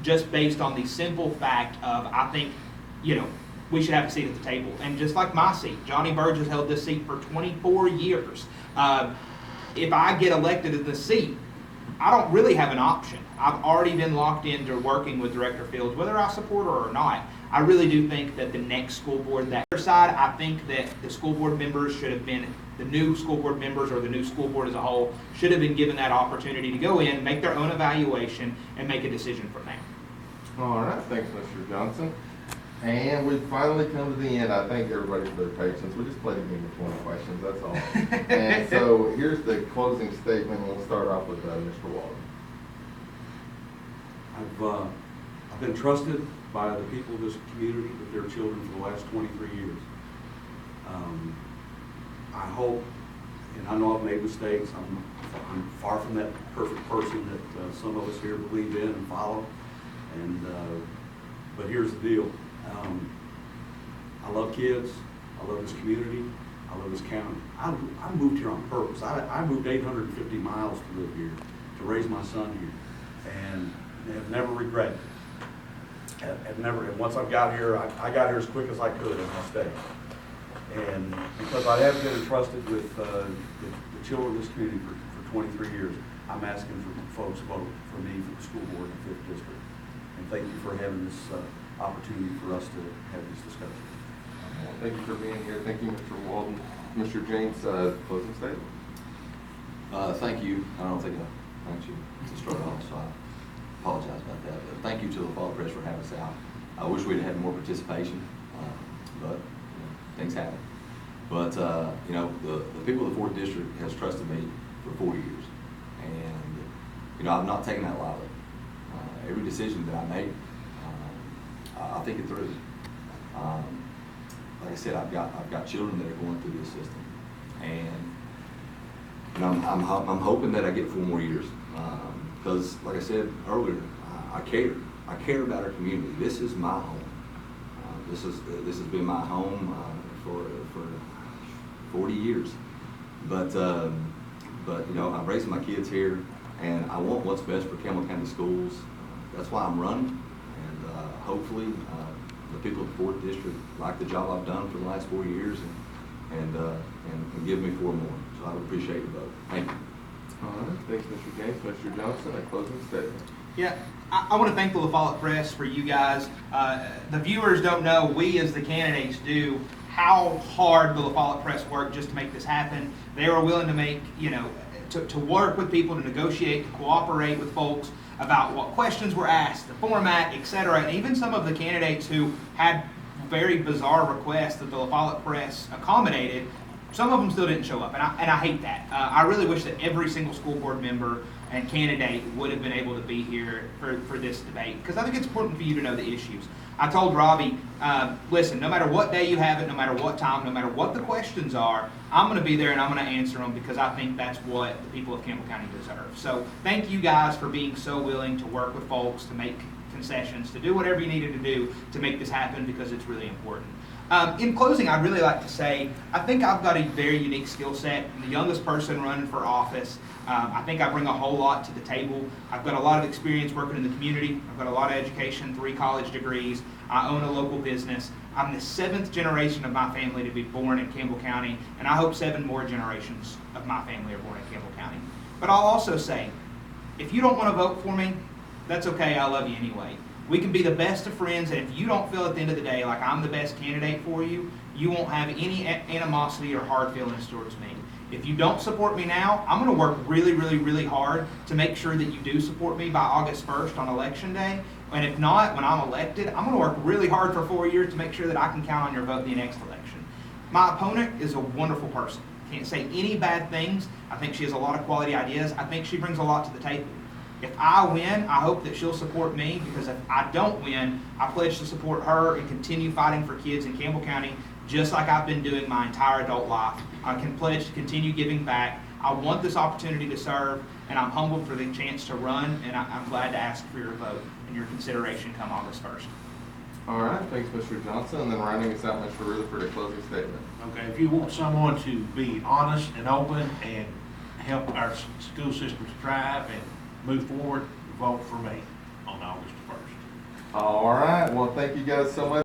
just based on the simple fact of, I think, we should have a seat at the table. And just like my seat, Johnny Burge has held this seat for 24 years. If I get elected to this seat, I don't really have an option. I've already been locked into working with Director Fields, whether I support her or not. I really do think that the next school board, that side, I think that the school board members should have been, the new school board members or the new school board as a whole, should have been given that opportunity to go in, make their own evaluation, and make a decision from there. All right, thanks, Mr. Johnson. And we've finally come to the end. I thank everybody for their patience. We just played a game of 20 questions, that's all. And so here's the closing statement. We'll start off with Mr. Walden. I've been trusted by the people of this community with their children for the last 23 years. I hope, and I know I've made mistakes, I'm far from that perfect person that some of us here believe in and follow. But here's the deal. I love kids, I love this community, I love this county. I moved here on purpose. I moved 850 miles to live here, to raise my son here, and have never regretted it. Have never, and once I got here, I got here as quick as I could and I stayed. And because I have been entrusted with the children of this community for 23 years, I'm asking for folks to vote for me for the school board in the 5th District. And thank you for having this opportunity for us to have this discussion. Thank you for being here. Thank you, Mr. Walden. Mr. James, closing statement. Thank you. I don't think I thanked you to start off, so I apologize about that. But thank you to the Fall Press for having us out. I wish we'd had more participation, but things happen. But the people of the 4th District has trusted me for 4 years, and I've not taken that lightly. Every decision that I make, I think it through. Like I said, I've got children that are going through this system, and I'm hoping that I get 4 more years, because like I said earlier, I care about our community. This is my home. This has been my home for 40 years. But I'm raising my kids here, and I want what's best for Campbell County Schools. That's why I'm running, and hopefully the people of the 4th District like the job I've done for the last 4 years, and give me 4 more. So I would appreciate your vote. Thank you. All right, thanks, Mr. James. Mr. Johnson, a closing statement. Yeah, I want to thank the La Follette Press for you guys. The viewers don't know, we as the candidates do, how hard the La Follette Press worked just to make this happen. They were willing to make, to work with people, to negotiate, to cooperate with folks about what questions were asked, the format, etc. And even some of the candidates who had very bizarre requests that the La Follette Press accommodated, some of them still didn't show up, and I hate that. I really wish that every single school board member and candidate would have been able to be here for this debate, because I think it's important for you to know the issues. I told Robbie, listen, no matter what day you have it, no matter what time, no matter what the questions are, I'm going to be there and I'm going to answer them, because I think that's what the people of Campbell County deserve. So thank you guys for being so willing to work with folks, to make concessions, to do whatever you needed to do to make this happen, because it's really important. In closing, I'd really like to say, I think I've got a very unique skill set. I'm the youngest person running for office. I think I bring a whole lot to the table. I've got a lot of experience working in the community. I've got a lot of education, 3 college degrees. I own a local business. I'm the 7th generation of my family to be born in Campbell County, and I hope 7 more generations of my family are born in Campbell County. But I'll also say, if you don't want to vote for me, that's okay, I love you anyway. We can be the best of friends, and if you don't feel at the end of the day like I'm the best candidate for you, you won't have any animosity or hard feelings towards me. If you don't support me now, I'm going to work really, really, really hard to make sure that you do support me by August 1st on Election Day. And if not, when I'm elected, I'm going to work really hard for 4 years to make sure that I can count on your vote in the next election. My opponent is a wonderful person. Can't say any bad things. I think she has a lot of quality ideas. I think she brings a lot to the table. If I win, I hope that she'll support me, because if I don't win, I pledge to support her and continue fighting for kids in Campbell County, just like I've been doing my entire adult life. I can pledge to continue giving back. I want this opportunity to serve, and I'm humbled for the chance to run, and I'm glad to ask for your vote and your consideration come August 1st. All right, thanks, Mr. Johnson, and then rounding us out, Mr. Rutherford, a closing statement. Okay, if you want someone to be honest and open and help our school systems thrive and move forward, vote for me on August 1st. All right, well, thank you guys so much.